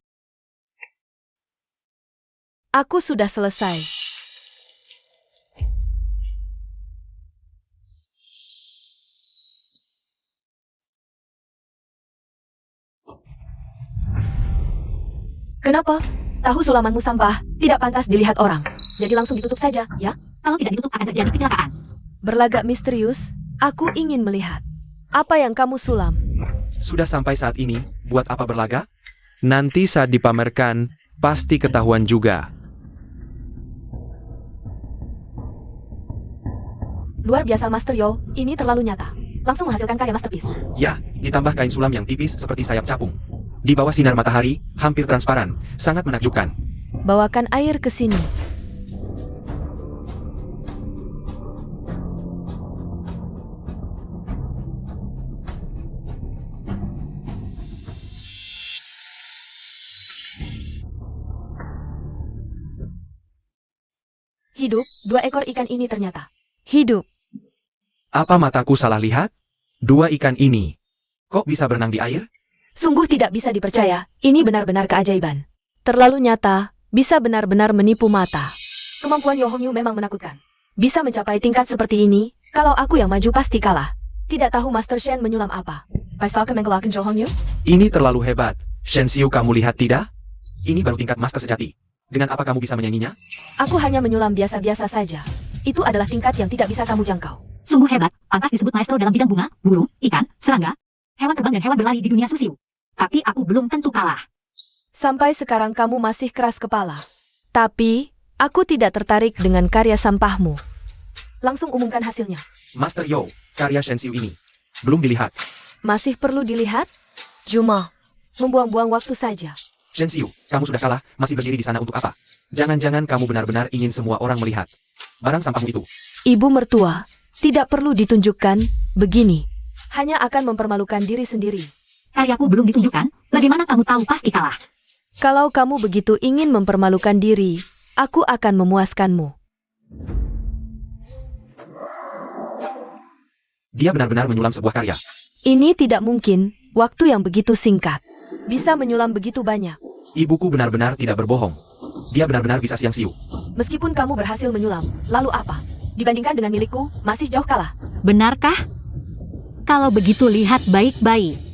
Aku sudah selesai. Kenapa? Tahu sulamanmu sampah, tidak pantas dilihat orang. Jadi langsung ditutup saja, ya? Kalau tidak ditutup akan terjadi kecelakaan. Berlagak misterius, aku ingin melihat. Apa yang kamu sulam? Sudah sampai saat ini, buat apa berlagak? Nanti saat dipamerkan, pasti ketahuan juga. Luar biasa Master Yo, ini terlalu nyata. Langsung menghasilkan karya masterpiece. Ya, ditambah kain sulam yang tipis seperti sayap capung. Di bawah sinar matahari, hampir transparan, sangat menakjubkan. Bawakan air ke sini. Hidup, 2 ekor ikan ini ternyata hidup. Apa mataku salah lihat? 2 ikan ini. Kok bisa berenang di air? Sungguh tidak bisa dipercaya, ini benar-benar keajaiban. Terlalu nyata, bisa benar-benar menipu mata. Kemampuan Yo Hong Yu memang menakutkan. Bisa mencapai tingkat seperti ini, kalau aku yang maju pasti kalah. Tidak tahu Master Shen menyulam apa. Paisal kemenggelakan Yo Hong Yu? Ini terlalu hebat. Shen Xiu, kamu lihat tidak? Ini baru tingkat master sejati. Dengan apa kamu bisa menyanyinya? Aku hanya menyulam biasa-biasa saja. Itu adalah tingkat yang tidak bisa kamu jangkau. Sungguh hebat, pantas disebut maestro dalam bidang bunga, burung, ikan, serangga, hewan terbang dan hewan berlari di dunia susiu. Tapi aku belum tentu kalah. Sampai sekarang kamu masih keras kepala. Tapi, aku tidak tertarik dengan karya sampahmu. Langsung umumkan hasilnya. Master Yo, karya Shen Xiu ini. Belum dilihat. Masih perlu dilihat? Cuma, membuang-buang waktu saja. Shen Xiu, kamu sudah kalah, masih berdiri di sana untuk apa? Jangan-jangan kamu benar-benar ingin semua orang melihat barang sampahmu itu. Ibu mertua, tidak perlu ditunjukkan, begini. Hanya akan mempermalukan diri sendiri. Karyaku belum ditunjukkan, bagaimana kamu tahu pasti kalah? Kalau kamu begitu ingin mempermalukan diri, aku akan memuaskanmu. Dia benar-benar menyulam sebuah karya. Ini tidak mungkin, waktu yang begitu singkat. Bisa menyulam begitu banyak. Ibuku benar-benar tidak berbohong. Dia benar-benar bisa Siang Siu. Meskipun kamu berhasil menyulam, lalu apa? Dibandingkan dengan milikku, masih jauh kalah. Benarkah? Kalau begitu lihat baik-baik.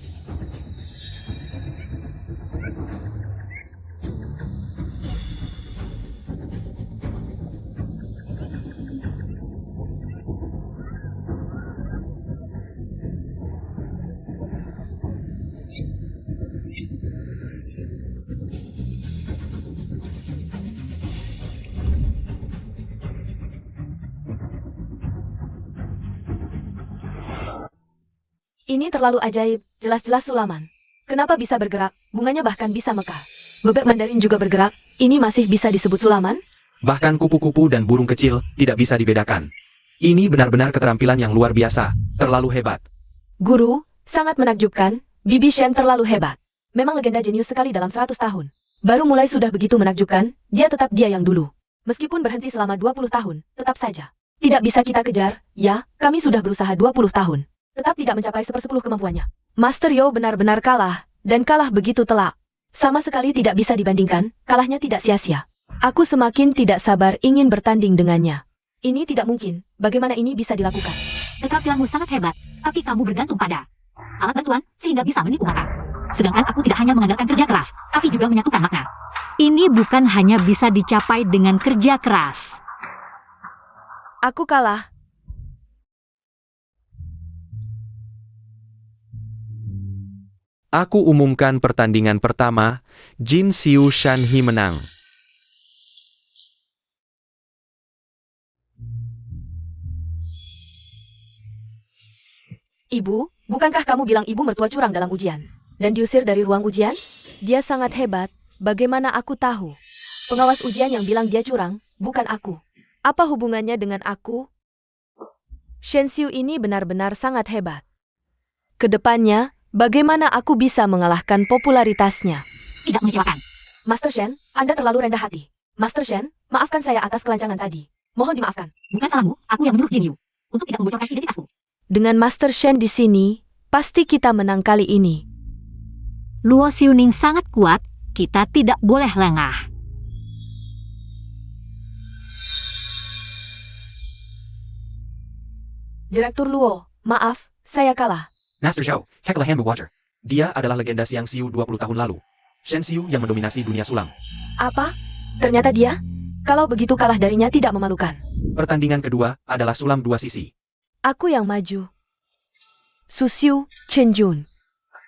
Ini terlalu ajaib, jelas-jelas sulaman. Kenapa bisa bergerak, bunganya bahkan bisa mekar. Bebek Mandarin juga bergerak, ini masih bisa disebut sulaman? Bahkan kupu-kupu dan burung kecil tidak bisa dibedakan. Ini benar-benar keterampilan yang luar biasa, terlalu hebat. Guru, sangat menakjubkan, Bibi Shen terlalu hebat. Memang legenda jenius sekali dalam 100 tahun. Baru mulai sudah begitu menakjubkan, dia tetap dia yang dulu. Meskipun berhenti selama 20 tahun, tetap saja. Tidak bisa kita kejar, ya, kami sudah berusaha 20 tahun. Tetap tidak mencapai 1/10 kemampuannya. Master Yo benar-benar kalah, dan kalah begitu telak. Sama sekali tidak bisa dibandingkan, kalahnya tidak sia-sia. Aku semakin tidak sabar ingin bertanding dengannya. Ini tidak mungkin, bagaimana ini bisa dilakukan? Keterampilanmu sangat hebat, tapi kamu bergantung pada alat bantuan sehingga bisa menipu mata. Sedangkan aku tidak hanya mengandalkan kerja keras, tapi juga menyatukan makna. Ini bukan hanya bisa dicapai dengan kerja keras. Aku kalah. Aku umumkan pertandingan pertama, Jin Xiu Shanhi menang. Ibu, bukankah kamu bilang ibu mertua curang dalam ujian? Dan diusir dari ruang ujian? Dia sangat hebat, bagaimana aku tahu? Pengawas ujian yang bilang dia curang, bukan aku. Apa hubungannya dengan aku? Shen Xiu ini benar-benar sangat hebat. Kedepannya, bagaimana aku bisa mengalahkan popularitasnya? Tidak mengecewakan. Master Shen, Anda terlalu rendah hati. Master Shen, maafkan saya atas kelancangan tadi. Mohon dimaafkan. Bukan salahmu, aku yang menyuruh Jin Yu untuk tidak membocorkan identitasmu. Dengan Master Shen di sini, pasti kita menang kali ini. Luo Xiuning sangat kuat, kita tidak boleh lengah. Direktur Luo, maaf, saya kalah. Master Xiao, Kekalahan Watcher. Dia adalah legenda Siang Siu 20 tahun lalu. Shen Xiu yang mendominasi dunia sulam. Apa? Ternyata dia? Kalau begitu kalah darinya tidak memalukan. Pertandingan kedua adalah sulam 2 sisi. Aku yang maju. Susiu Chenjun.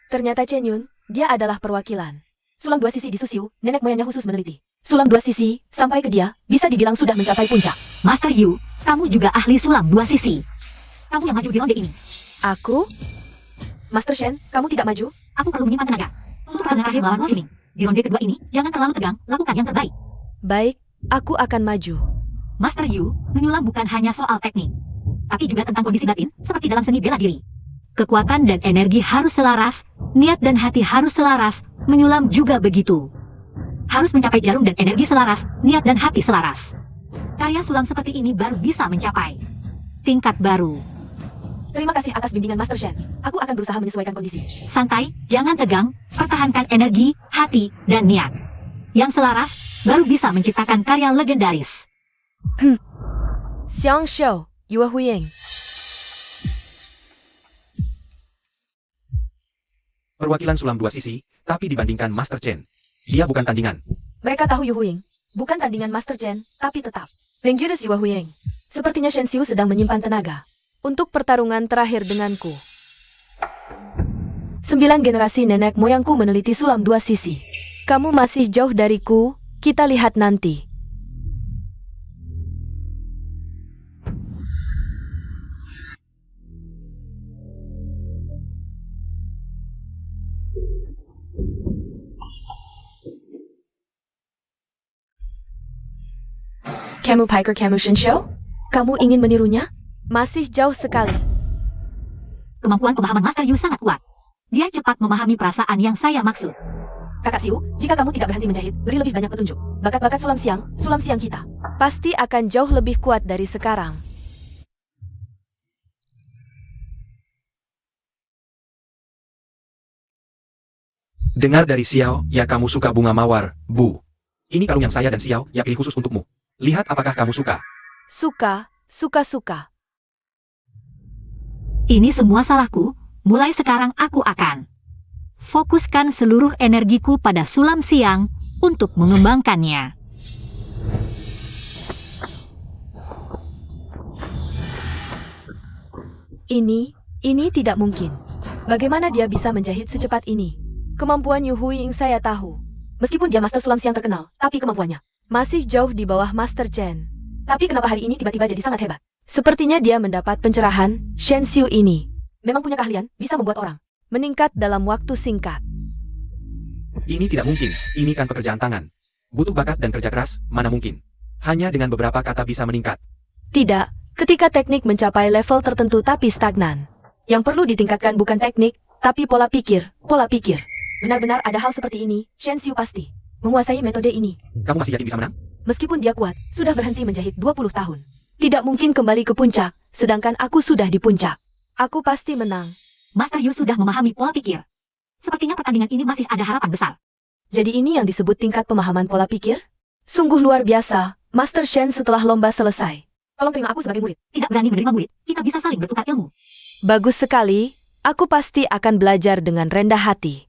Ternyata Chenyun, dia adalah perwakilan. Sulam 2 sisi di Susiu, nenek moyangnya khusus meneliti. Sulam 2 sisi, sampai ke dia, bisa dibilang sudah mencapai puncak. Master Yu, kamu juga ahli sulam 2 sisi. Kamu yang maju di ronde ini. Aku? Master Shen, kamu tidak maju? Aku perlu menyimpan tenaga. Untuk pertandingan terakhir melawan Mo Ximing. Di ronde kedua ini, jangan terlalu tegang, lakukan yang terbaik. Baik, aku akan maju. Master Yu, menyulam bukan hanya soal teknik, tapi juga tentang kondisi batin, seperti dalam seni bela diri. Kekuatan dan energi harus selaras, niat dan hati harus selaras, menyulam juga begitu. Harus mencapai jarum dan energi selaras, niat dan hati selaras. Karya sulam seperti ini baru bisa mencapai tingkat baru. Terima kasih atas bimbingan Master Shen. Aku akan berusaha menyesuaikan kondisi. Santai, jangan tegang, pertahankan energi, hati, dan niat. Yang selaras, baru bisa menciptakan karya legendaris. Xiang Shou, Yue Huying. Perwakilan sulam 2 sisi, tapi dibandingkan Master Chen, dia bukan tandingan. Mereka tahu Yu Huying, bukan tandingan Master Chen, tapi tetap. Lenggyudes Yue Huying. Sepertinya Shen Xiu sedang menyimpan tenaga untuk pertarungan terakhir denganku. 9 generasi nenek moyangku meneliti sulam 2 sisi. Kamu masih jauh dariku, kita lihat nanti. Kamu Piker Kamu Shen Shou? Kamu ingin menirunya? Masih jauh sekali. Kemampuan pemahaman Master Yu sangat kuat. Dia cepat memahami perasaan yang saya maksud. Kakak Xiu, jika kamu tidak berhenti menjahit, beri lebih banyak petunjuk. Bakat-bakat sulam siang kita, pasti akan jauh lebih kuat dari sekarang. Dengar dari Xiao, ya kamu suka bunga mawar, Bu. Ini kalung yang saya dan Xiao, ya pilih khusus untukmu. Lihat apakah kamu suka. Suka. Ini semua salahku, mulai sekarang aku akan fokuskan seluruh energiku pada sulam siang untuk mengembangkannya. Ini tidak mungkin. Bagaimana dia bisa menjahit secepat ini? Kemampuan Yu Huying saya tahu. Meskipun dia master sulam siang terkenal, tapi kemampuannya masih jauh di bawah Master Chen. Tapi kenapa hari ini tiba-tiba jadi sangat hebat? Sepertinya dia mendapat pencerahan. Shen Xiu ini memang punya keahlian, bisa membuat orang meningkat dalam waktu singkat. Ini tidak mungkin, ini kan pekerjaan tangan. Butuh bakat dan kerja keras, mana mungkin. Hanya dengan beberapa kata bisa meningkat. Tidak, ketika teknik mencapai level tertentu tapi stagnan. Yang perlu ditingkatkan bukan teknik, tapi pola pikir. Benar-benar ada hal seperti ini, Shen Xiu pasti menguasai metode ini. Kamu masih yakin bisa menang? Meskipun dia kuat, sudah berhenti menjahit 20 tahun. Tidak mungkin kembali ke puncak, sedangkan aku sudah di puncak. Aku pasti menang. Master Yu sudah memahami pola pikir. Sepertinya pertandingan ini masih ada harapan besar. Jadi ini yang disebut tingkat pemahaman pola pikir? Sungguh luar biasa, Master Shen setelah lomba selesai. Tolong terima aku sebagai murid. Tidak berani menerima murid, kita bisa saling bertukar ilmu. Bagus sekali, aku pasti akan belajar dengan rendah hati.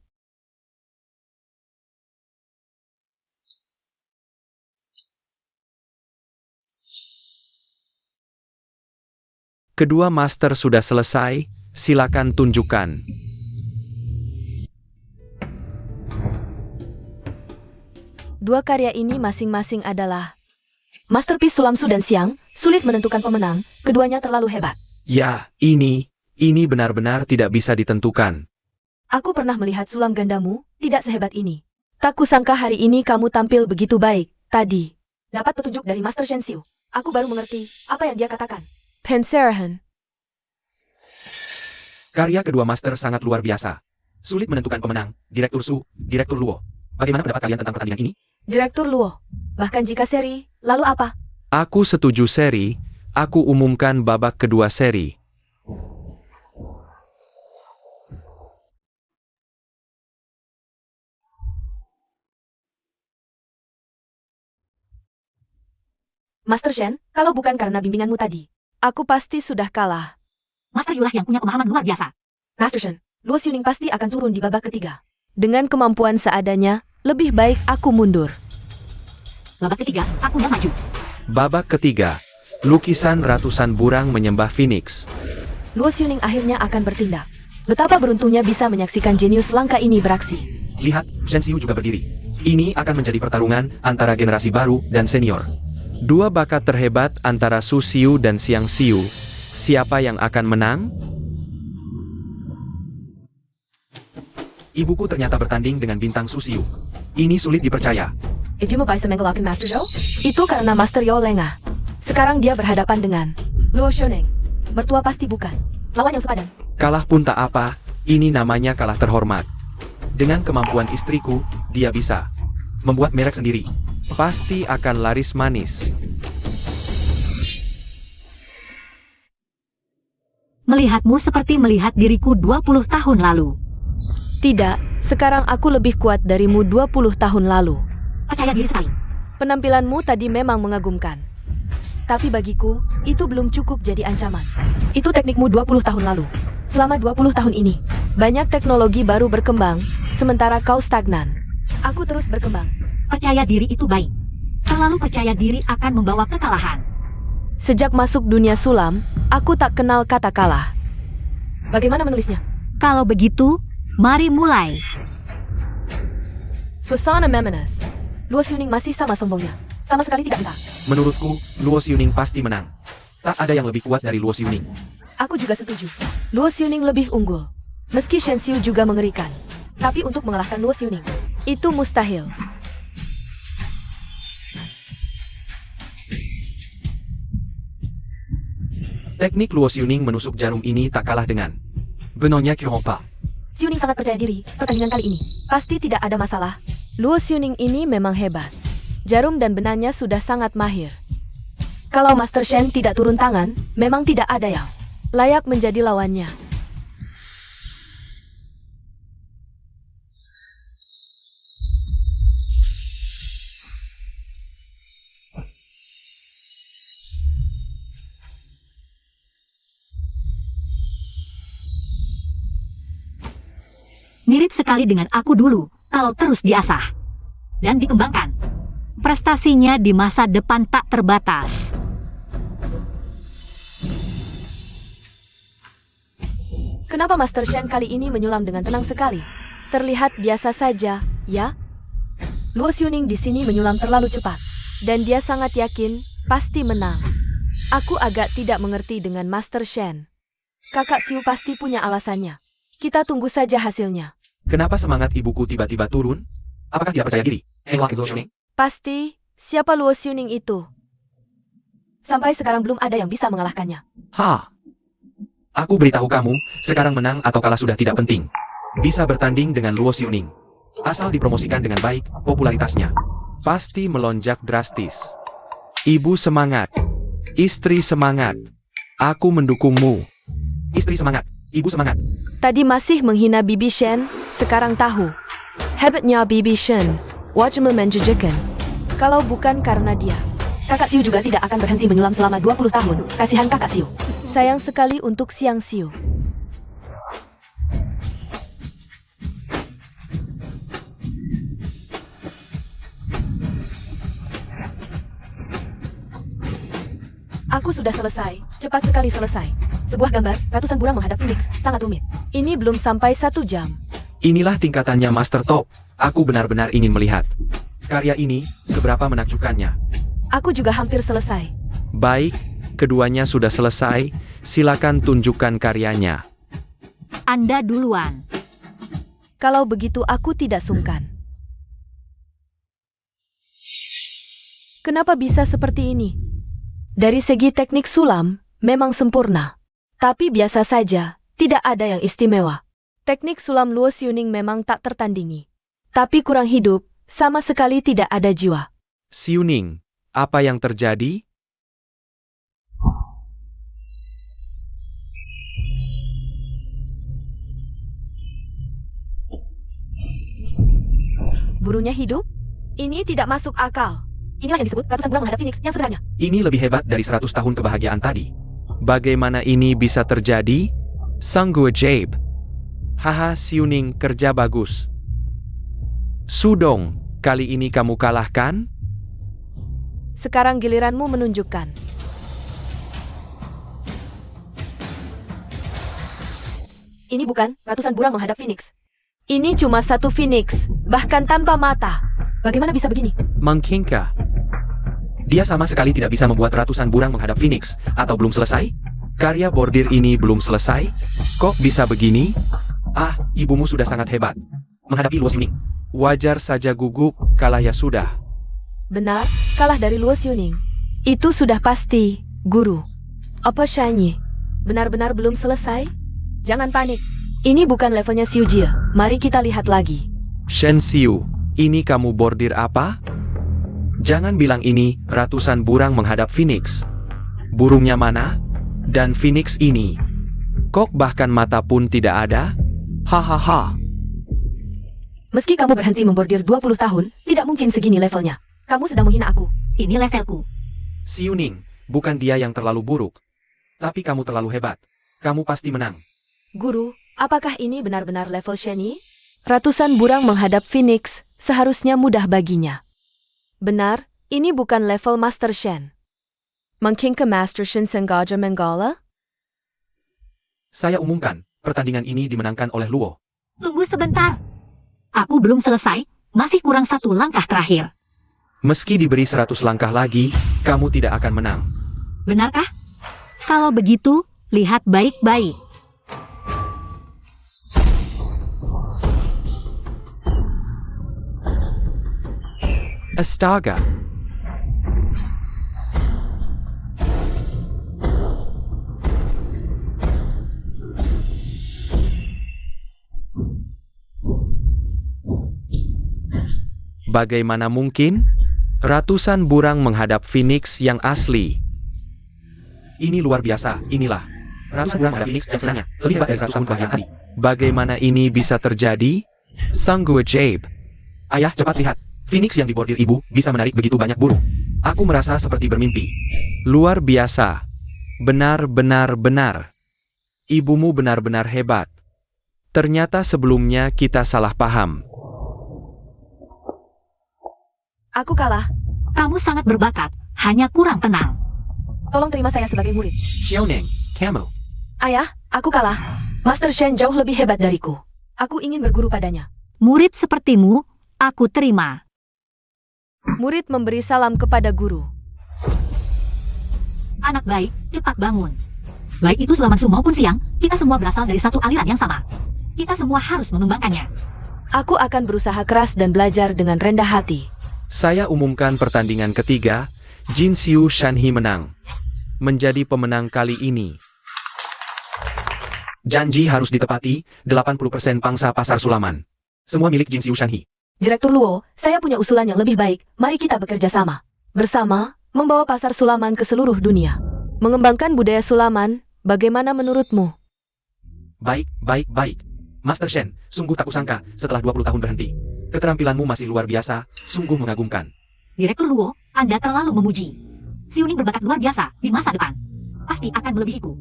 Kedua master sudah selesai, silakan tunjukkan. Dua karya ini masing-masing adalah masterpiece sulam Su dan Siang, sulit menentukan pemenang, keduanya terlalu hebat. Ya, ini benar-benar tidak bisa ditentukan. Aku pernah melihat sulam gandamu, tidak sehebat ini. Tak kusangka hari ini kamu tampil begitu baik, tadi. Dapat petunjuk dari Master Shen Xiu. Aku baru mengerti apa yang dia katakan. Penserahan. Karya kedua master sangat luar biasa. Sulit menentukan pemenang, Direktur Su, Direktur Luo. Bagaimana pendapat kalian tentang pertandingan ini? Direktur Luo. Bahkan jika seri, lalu apa? Aku setuju seri, aku umumkan babak kedua seri. Master Shen, kalau bukan karena bimbinganmu tadi, aku pasti sudah kalah. Master Yu lah yang punya pemahaman luar biasa. Master Shen, Luo Xiuning pasti akan turun di babak ketiga. Dengan kemampuan seadanya, lebih baik aku mundur. Babak ketiga, aku yang maju. Babak ketiga. Lukisan ratusan burang menyembah Phoenix. Luo Xiuning akhirnya akan bertindak. Betapa beruntungnya bisa menyaksikan jenius langka ini beraksi. Lihat, Shen Xiu juga berdiri. Ini akan menjadi pertarungan antara generasi baru dan senior. Dua bakat terhebat antara Su Xiu dan Xiang Xiu. Siapa yang akan menang? Ibuku ternyata bertanding dengan bintang Su Xiu. Ini sulit dipercaya. If you mau semengelakin Master Zhou, itu karena Master Yo lengah. Sekarang dia berhadapan dengan Luo Xiuning. Mertua pasti bukan lawan yang sepadan. Kalah pun tak apa, ini namanya kalah terhormat. Dengan kemampuan istriku, dia bisa membuat merek sendiri. Pasti akan laris manis. Melihatmu seperti melihat diriku 20 tahun lalu. Tidak, sekarang aku lebih kuat darimu 20 tahun lalu. Percaya diri sekali. Penampilanmu tadi memang mengagumkan. Tapi bagiku, itu belum cukup jadi ancaman. Itu teknikmu 20 tahun lalu. Selama 20 tahun ini, banyak teknologi baru berkembang, sementara kau stagnan. Aku terus berkembang. Percaya diri itu baik. Terlalu percaya diri akan membawa kekalahan. Sejak masuk dunia sulam, aku tak kenal kata kalah. Bagaimana menulisnya? Kalau begitu, mari mulai. Suasana Memenas. Luo Xiuning masih sama sombongnya. Sama sekali tidak entah. Menurutku, Luo Xiuning pasti menang. Tak ada yang lebih kuat dari Luo Xiuning. Aku juga setuju. Luo Xiuning lebih unggul. Meski Shen Xiu juga mengerikan. Tapi untuk mengalahkan Luo Xiuning, itu mustahil. Teknik Luo Xiuning menusuk jarum ini tak kalah dengan Benonya Kyuhongpa. Xiuning sangat percaya diri, pertandingan kali ini pasti tidak ada masalah. Luo Xiuning ini memang hebat. Jarum dan benangnya sudah sangat mahir. Kalau Master Shen tidak turun tangan, memang tidak ada yang layak menjadi lawannya. Mirip sekali dengan aku dulu, kalau terus diasah dan dikembangkan. Prestasinya di masa depan tak terbatas. Kenapa Master Shen kali ini menyulam dengan tenang sekali? Terlihat biasa saja, ya? Luo Xiuning di sini menyulam terlalu cepat, dan dia sangat yakin pasti menang. Aku agak tidak mengerti dengan Master Shen. Kakak Xiu pasti punya alasannya. Kita tunggu saja hasilnya. Kenapa semangat ibuku tiba-tiba turun? Apakah tidak percaya diri? Luo Xiuning? Pasti, siapa Luo Xiuning itu? Sampai sekarang belum ada yang bisa mengalahkannya. Aku beritahu kamu, sekarang menang atau kalah sudah tidak penting. Bisa bertanding dengan Luo Xiuning. Asal dipromosikan dengan baik, popularitasnya Pasti melonjak drastis. Ibu semangat. Istri semangat. Aku mendukungmu. Istri semangat, ibu semangat. Tadi masih menghina Bibi Shen, sekarang tahu. Hebatnya Bibi Shen, wajah menjejekkan. Kalau bukan karena dia, kakak Xiu juga tidak akan berhenti menyelam selama 20 tahun. Kasihan kakak Xiu. Sayang sekali untuk Xiang Xiu. Aku sudah selesai, cepat sekali selesai. Sebuah gambar, ratusan burang menghadap Phoenix, sangat rumit. Ini belum sampai 1 jam. Inilah tingkatannya Master Top. Aku benar-benar ingin melihat karya ini, seberapa menakjubkannya. Aku juga hampir selesai. Baik, keduanya sudah selesai. Silakan tunjukkan karyanya. Anda duluan. Kalau begitu aku tidak sungkan. Kenapa bisa seperti ini? Dari segi teknik sulam, memang sempurna. Tapi biasa saja, tidak ada yang istimewa. Teknik sulam Luo Xiuning memang tak tertandingi. Tapi kurang hidup, sama sekali tidak ada jiwa. Xiuning, apa yang terjadi? Burunya hidup? Ini tidak masuk akal. Inilah yang disebut ratusan burang menghadap Phoenix yang sebenarnya. Ini lebih hebat dari 100 tahun kebahagiaan tadi. Bagaimana ini bisa terjadi? Sungguh ajaib. Haha, Xiuning, kerja bagus. Sudong, kali ini kamu kalahkan? Sekarang giliranmu menunjukkan. Ini bukan ratusan burang menghadap Phoenix. Ini cuma satu Phoenix, bahkan tanpa mata. Bagaimana bisa begini? Mengkingka. Dia sama sekali tidak bisa membuat ratusan burang menghadap Phoenix. Atau belum selesai? Karya bordir ini belum selesai? Kok bisa begini? Ah, ibumu sudah sangat hebat. Menghadapi Luo Xiuning. Wajar saja gugup, kalah ya sudah. Benar, kalah dari Luo Xiuning. Itu sudah pasti, guru. Apa Shanyi? Benar-benar belum selesai? Jangan panik. Ini bukan levelnya Xiu Jie. Mari kita lihat lagi. Shen Xiu, ini kamu bordir apa? Jangan bilang ini ratusan burang menghadap Phoenix. Burungnya mana? Dan Phoenix ini. Kok bahkan mata pun tidak ada? Hahaha. Meski kamu berhenti membordir 20 tahun, tidak mungkin segini levelnya. Kamu sedang menghina aku. Ini levelku. Xiuning, bukan dia yang terlalu buruk. Tapi kamu terlalu hebat. Kamu pasti menang. Guru, apakah ini benar-benar level Shenyi? Ratusan burang menghadap Phoenix, seharusnya mudah baginya. Benar, ini bukan level Master Shen. Mungkin ke Master Shen sengaja menggoda? Saya umumkan, pertandingan ini dimenangkan oleh Luo. Tunggu sebentar. Aku belum selesai, masih kurang satu langkah terakhir. Meski diberi 100 langkah lagi, kamu tidak akan menang. Benarkah? Kalau begitu, lihat baik-baik. Astaga. Bagaimana mungkin? Ratusan burang menghadap Phoenix yang asli. Ini luar biasa, inilah. Ratusan burang menghadap Phoenix yang sebenarnya lebih hebat dari 100 tahun kelahiran tadi. Bagaimana ini bisa terjadi? Sungguh ajaib. Ayah, cepat lihat. Phoenix yang dibordir ibu bisa menarik begitu banyak burung. Aku merasa seperti bermimpi. Luar biasa. Benar. Ibumu benar-benar hebat. Ternyata sebelumnya kita salah paham. Aku kalah. Kamu sangat berbakat, hanya kurang tenang. Tolong terima saya sebagai murid. Xiaoning, kamu. Ayah, aku kalah. Master Shen jauh lebih hebat dariku. Aku ingin berguru padanya. Murid sepertimu, aku terima. Murid memberi salam kepada guru. Anak baik, cepat bangun. Baik itu Sulaman Su maupun Siang, kita semua berasal dari satu aliran yang sama. Kita semua harus mengembangkannya. Aku akan berusaha keras dan belajar dengan rendah hati. Saya umumkan pertandingan ketiga, Jin Xiu Shanhi menang. Menjadi pemenang kali ini. Janji harus ditepati, 80% pangsa pasar Sulaman. Semua milik Jin Xiu Shanhi. Direktur Luo, saya punya usulan yang lebih baik. Mari kita bekerja sama. Bersama, membawa pasar Sulaman ke seluruh dunia. Mengembangkan budaya Sulaman, bagaimana menurutmu? Baik. Master Shen, sungguh tak kusangka setelah 20 tahun berhenti. Keterampilanmu masih luar biasa, sungguh mengagumkan. Direktur Luo, Anda terlalu memuji. Xiuning berbakat luar biasa di masa depan. Pasti akan melebihiku.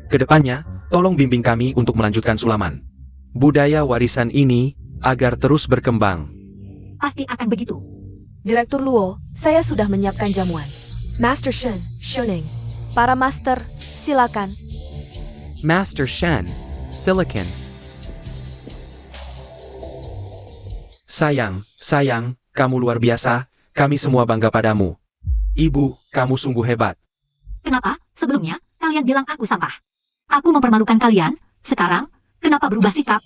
Kedepannya, tolong bimbing kami untuk melanjutkan Sulaman. Budaya warisan ini agar terus berkembang. Pasti akan begitu. Direktur Luo, saya sudah menyiapkan jamuan. Master Shen, Xiuning. Para master, silakan. Master Shen, Silicon. Sayang, kamu luar biasa, kami semua bangga padamu. Ibu, kamu sungguh hebat. Kenapa? Sebelumnya, kalian bilang aku sampah. Aku mempermalukan kalian, sekarang, kenapa berubah sikap?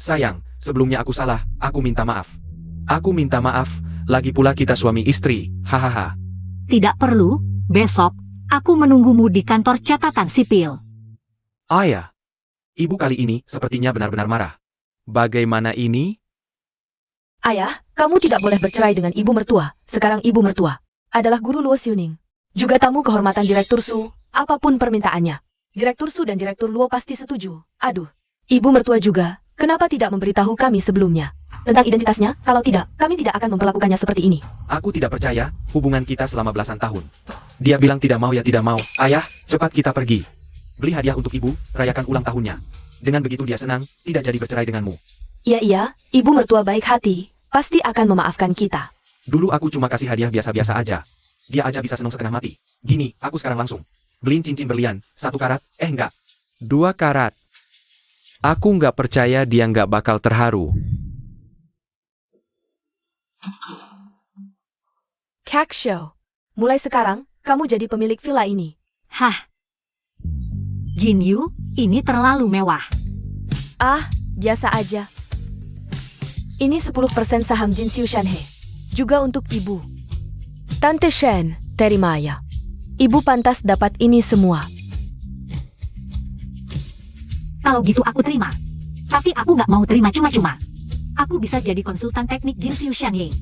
Sayang, sebelumnya aku salah, aku minta maaf. Aku minta maaf, lagi pula kita suami istri, hahaha. Tidak perlu, besok, aku menunggumu di kantor catatan sipil. Ayah, Ibu kali ini sepertinya benar-benar marah. bagaimana ini? Ayah, kamu tidak boleh bercerai dengan ibu mertua. Sekarang ibu mertua adalah guru Luo Xiuning. Juga tamu kehormatan Direktur Su, apapun permintaannya. Direktur Su dan Direktur Luo pasti setuju. Aduh, ibu mertua juga, kenapa tidak memberitahu kami sebelumnya? Tentang identitasnya, kalau tidak, kami tidak akan memperlakukannya seperti ini. Aku tidak percaya, hubungan kita selama belasan tahun. Dia bilang tidak mau ya tidak mau. Ayah, cepat kita pergi. Beli hadiah untuk ibu, rayakan ulang tahunnya. Dengan begitu dia senang, tidak jadi bercerai denganmu. Iya, ibu mertua baik hati, pasti akan memaafkan kita. Dulu aku cuma kasih hadiah biasa-biasa aja. Dia aja bisa seneng setengah mati. Gini, aku sekarang langsung beliin cincin berlian, 1 karat, enggak. 2 karat. Aku nggak percaya dia nggak bakal terharu. Kak Show. Mulai sekarang, kamu jadi pemilik villa ini. Hah. Jin Yu, ini terlalu mewah. Ah, biasa aja. Ini 10% saham Jin Xiu Shanhe. Juga untuk ibu. Tante Shen, terima ya. Ibu pantas dapat ini semua. Kalau gitu aku terima. Tapi aku nggak mau terima cuma-cuma. Aku bisa jadi konsultan teknik Jin Xiu Shanhe.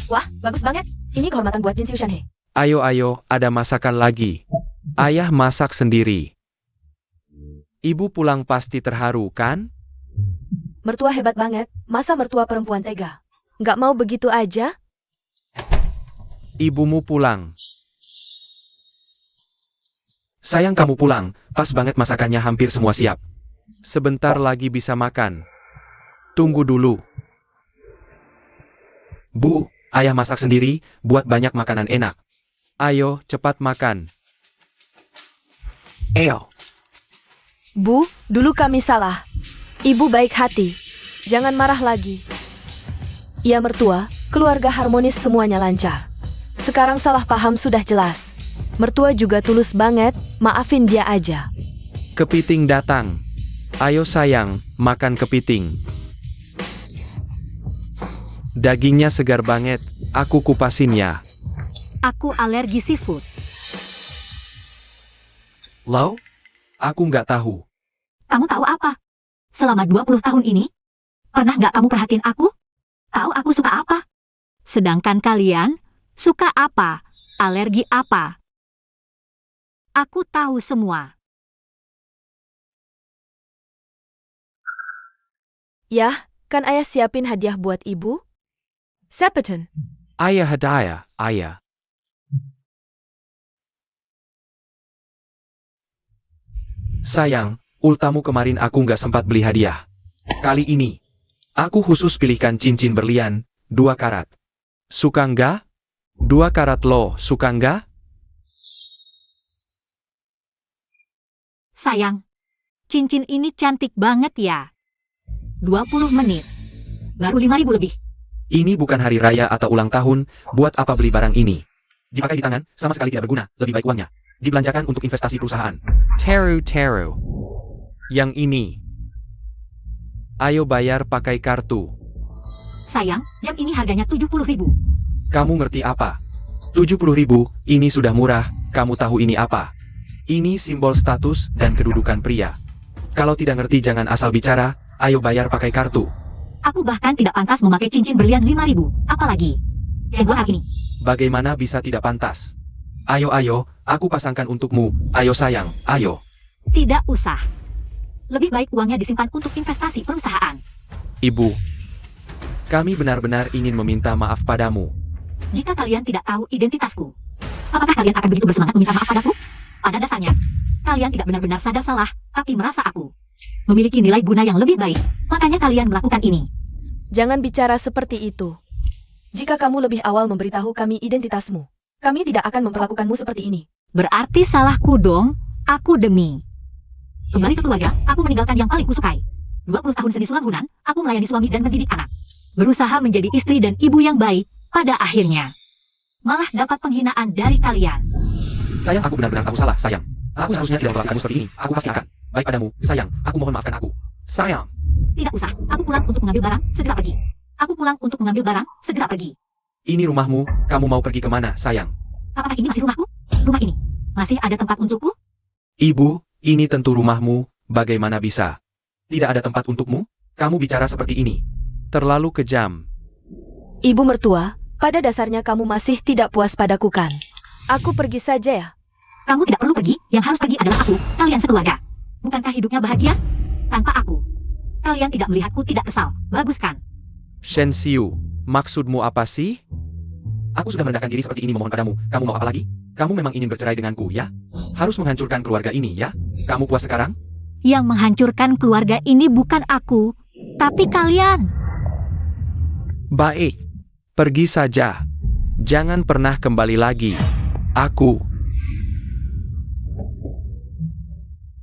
Wah, bagus banget. Ini kehormatan buat Jin Xiu Shanhe. Ayo, ada masakan lagi. Ayah masak sendiri. Ibu pulang pasti terharu, kan? Mertua hebat banget. Masa mertua perempuan tega? Nggak mau begitu aja? Ibumu pulang. Sayang kamu pulang, pas banget masakannya hampir semua siap. Sebentar lagi bisa makan. Tunggu dulu. Bu, ayah masak sendiri, buat banyak makanan enak. Ayo, cepat makan. Eyo. Bu, dulu kami salah. Ibu baik hati. Jangan marah lagi. Ya mertua, keluarga harmonis semuanya lancar. Sekarang salah paham sudah jelas. Mertua juga tulus banget, maafin dia aja. Kepiting datang. Ayo sayang, makan kepiting. Dagingnya segar banget, aku kupasin ya. Aku alergi seafood. Lau? Aku nggak tahu. Kamu tahu apa? Selama 20 tahun ini, pernah nggak kamu perhatiin aku? Tahu aku suka apa? Sedangkan kalian, suka apa? Alergi apa? Aku tahu semua. Yah, kan ayah siapin hadiah buat ibu? Sepeton. Ayah hadiah, ayah. Sayang, ultamu kemarin aku nggak sempat beli hadiah. Kali ini, aku khusus pilihkan cincin berlian, 2 karat. Suka nggak? 2 karat loh, suka nggak? Sayang, cincin ini cantik banget ya. 20 menit. Baru 5.000 lebih. Ini bukan hari raya atau ulang tahun, buat apa beli barang ini? Dipakai di tangan, sama sekali tidak berguna, lebih baik uangnya dibelanjakan untuk investasi perusahaan. Teru. Yang ini. Ayo bayar pakai kartu. Sayang, jam ini harganya 70.000. Kamu ngerti apa? 70.000, ini sudah murah, kamu tahu ini apa? Ini simbol status dan kedudukan pria. Kalau tidak ngerti jangan asal bicara, ayo bayar pakai kartu. Aku bahkan tidak pantas memakai cincin berlian 5.000. Apalagi yang buat ini. Bagaimana bisa tidak pantas? Ayo, aku pasangkan untukmu, ayo sayang, ayo. Tidak usah. Lebih baik uangnya disimpan untuk investasi perusahaan. Ibu, kami benar-benar ingin meminta maaf padamu. Jika kalian tidak tahu identitasku, apakah kalian akan begitu bersemangat meminta maaf padaku? Pada dasarnya, kalian tidak benar-benar sadar salah, tapi merasa aku memiliki nilai guna yang lebih baik. Makanya kalian melakukan ini. Jangan bicara seperti itu. Jika kamu lebih awal memberitahu kami identitasmu, kami tidak akan memperlakukanmu seperti ini. Berarti salahku dong, aku demi kembali ke keluarga, aku meninggalkan yang paling kusukai. 20 tahun seni sulap Hunan, aku melayani suami dan mendidik anak. Berusaha menjadi istri dan ibu yang baik, pada akhirnya malah dapat penghinaan dari kalian. Sayang, aku benar-benar tahu salah, sayang. Aku seharusnya tidak memperlakukanmu seperti ini, aku pasti akan baik padamu, sayang, aku mohon maafkan aku. Sayang. Tidak usah, aku pulang untuk mengambil barang, segera pergi. Aku pulang untuk mengambil barang, segera pergi. Ini rumahmu, kamu mau pergi kemana, sayang? Apakah ini masih rumahku? Rumah ini masih ada tempat untukku? Ibu, ini tentu rumahmu, bagaimana bisa? Tidak ada tempat untukmu? Kamu bicara seperti ini. Terlalu kejam. Ibu mertua, pada dasarnya kamu masih tidak puas padaku kan? Aku pergi saja ya. Kamu tidak perlu pergi, yang harus pergi adalah aku, kalian sekeluarga. Bukankah hidupnya bahagia? Tanpa aku. Kalian tidak melihatku tidak kesal, bagus kan? Shen Xiu, maksudmu apa sih? Aku sudah merendahkan diri seperti ini memohon padamu, kamu mau apa lagi? Kamu memang ingin bercerai denganku, ya? Harus menghancurkan keluarga ini, ya? Kamu puas sekarang? Yang menghancurkan keluarga ini bukan aku, tapi kalian. Baik, pergi saja. Jangan pernah kembali lagi. Aku.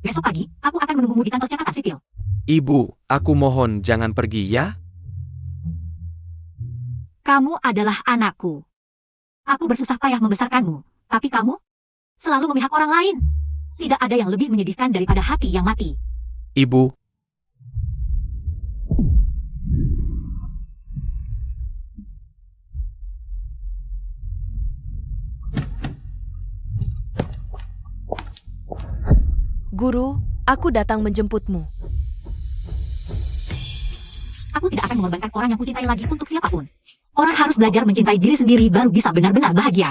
Besok pagi, aku akan menunggumu di kantor catatan sipil. Ibu, aku mohon jangan pergi ya. Kamu adalah anakku. Aku bersusah payah membesarkanmu, tapi kamu selalu memihak orang lain. Tidak ada yang lebih menyedihkan daripada hati yang mati. Ibu. Guru, aku datang menjemputmu. Aku tidak akan mengorbankan orang yang kucintai lagi untuk siapapun. Orang harus belajar mencintai diri sendiri baru bisa benar-benar bahagia.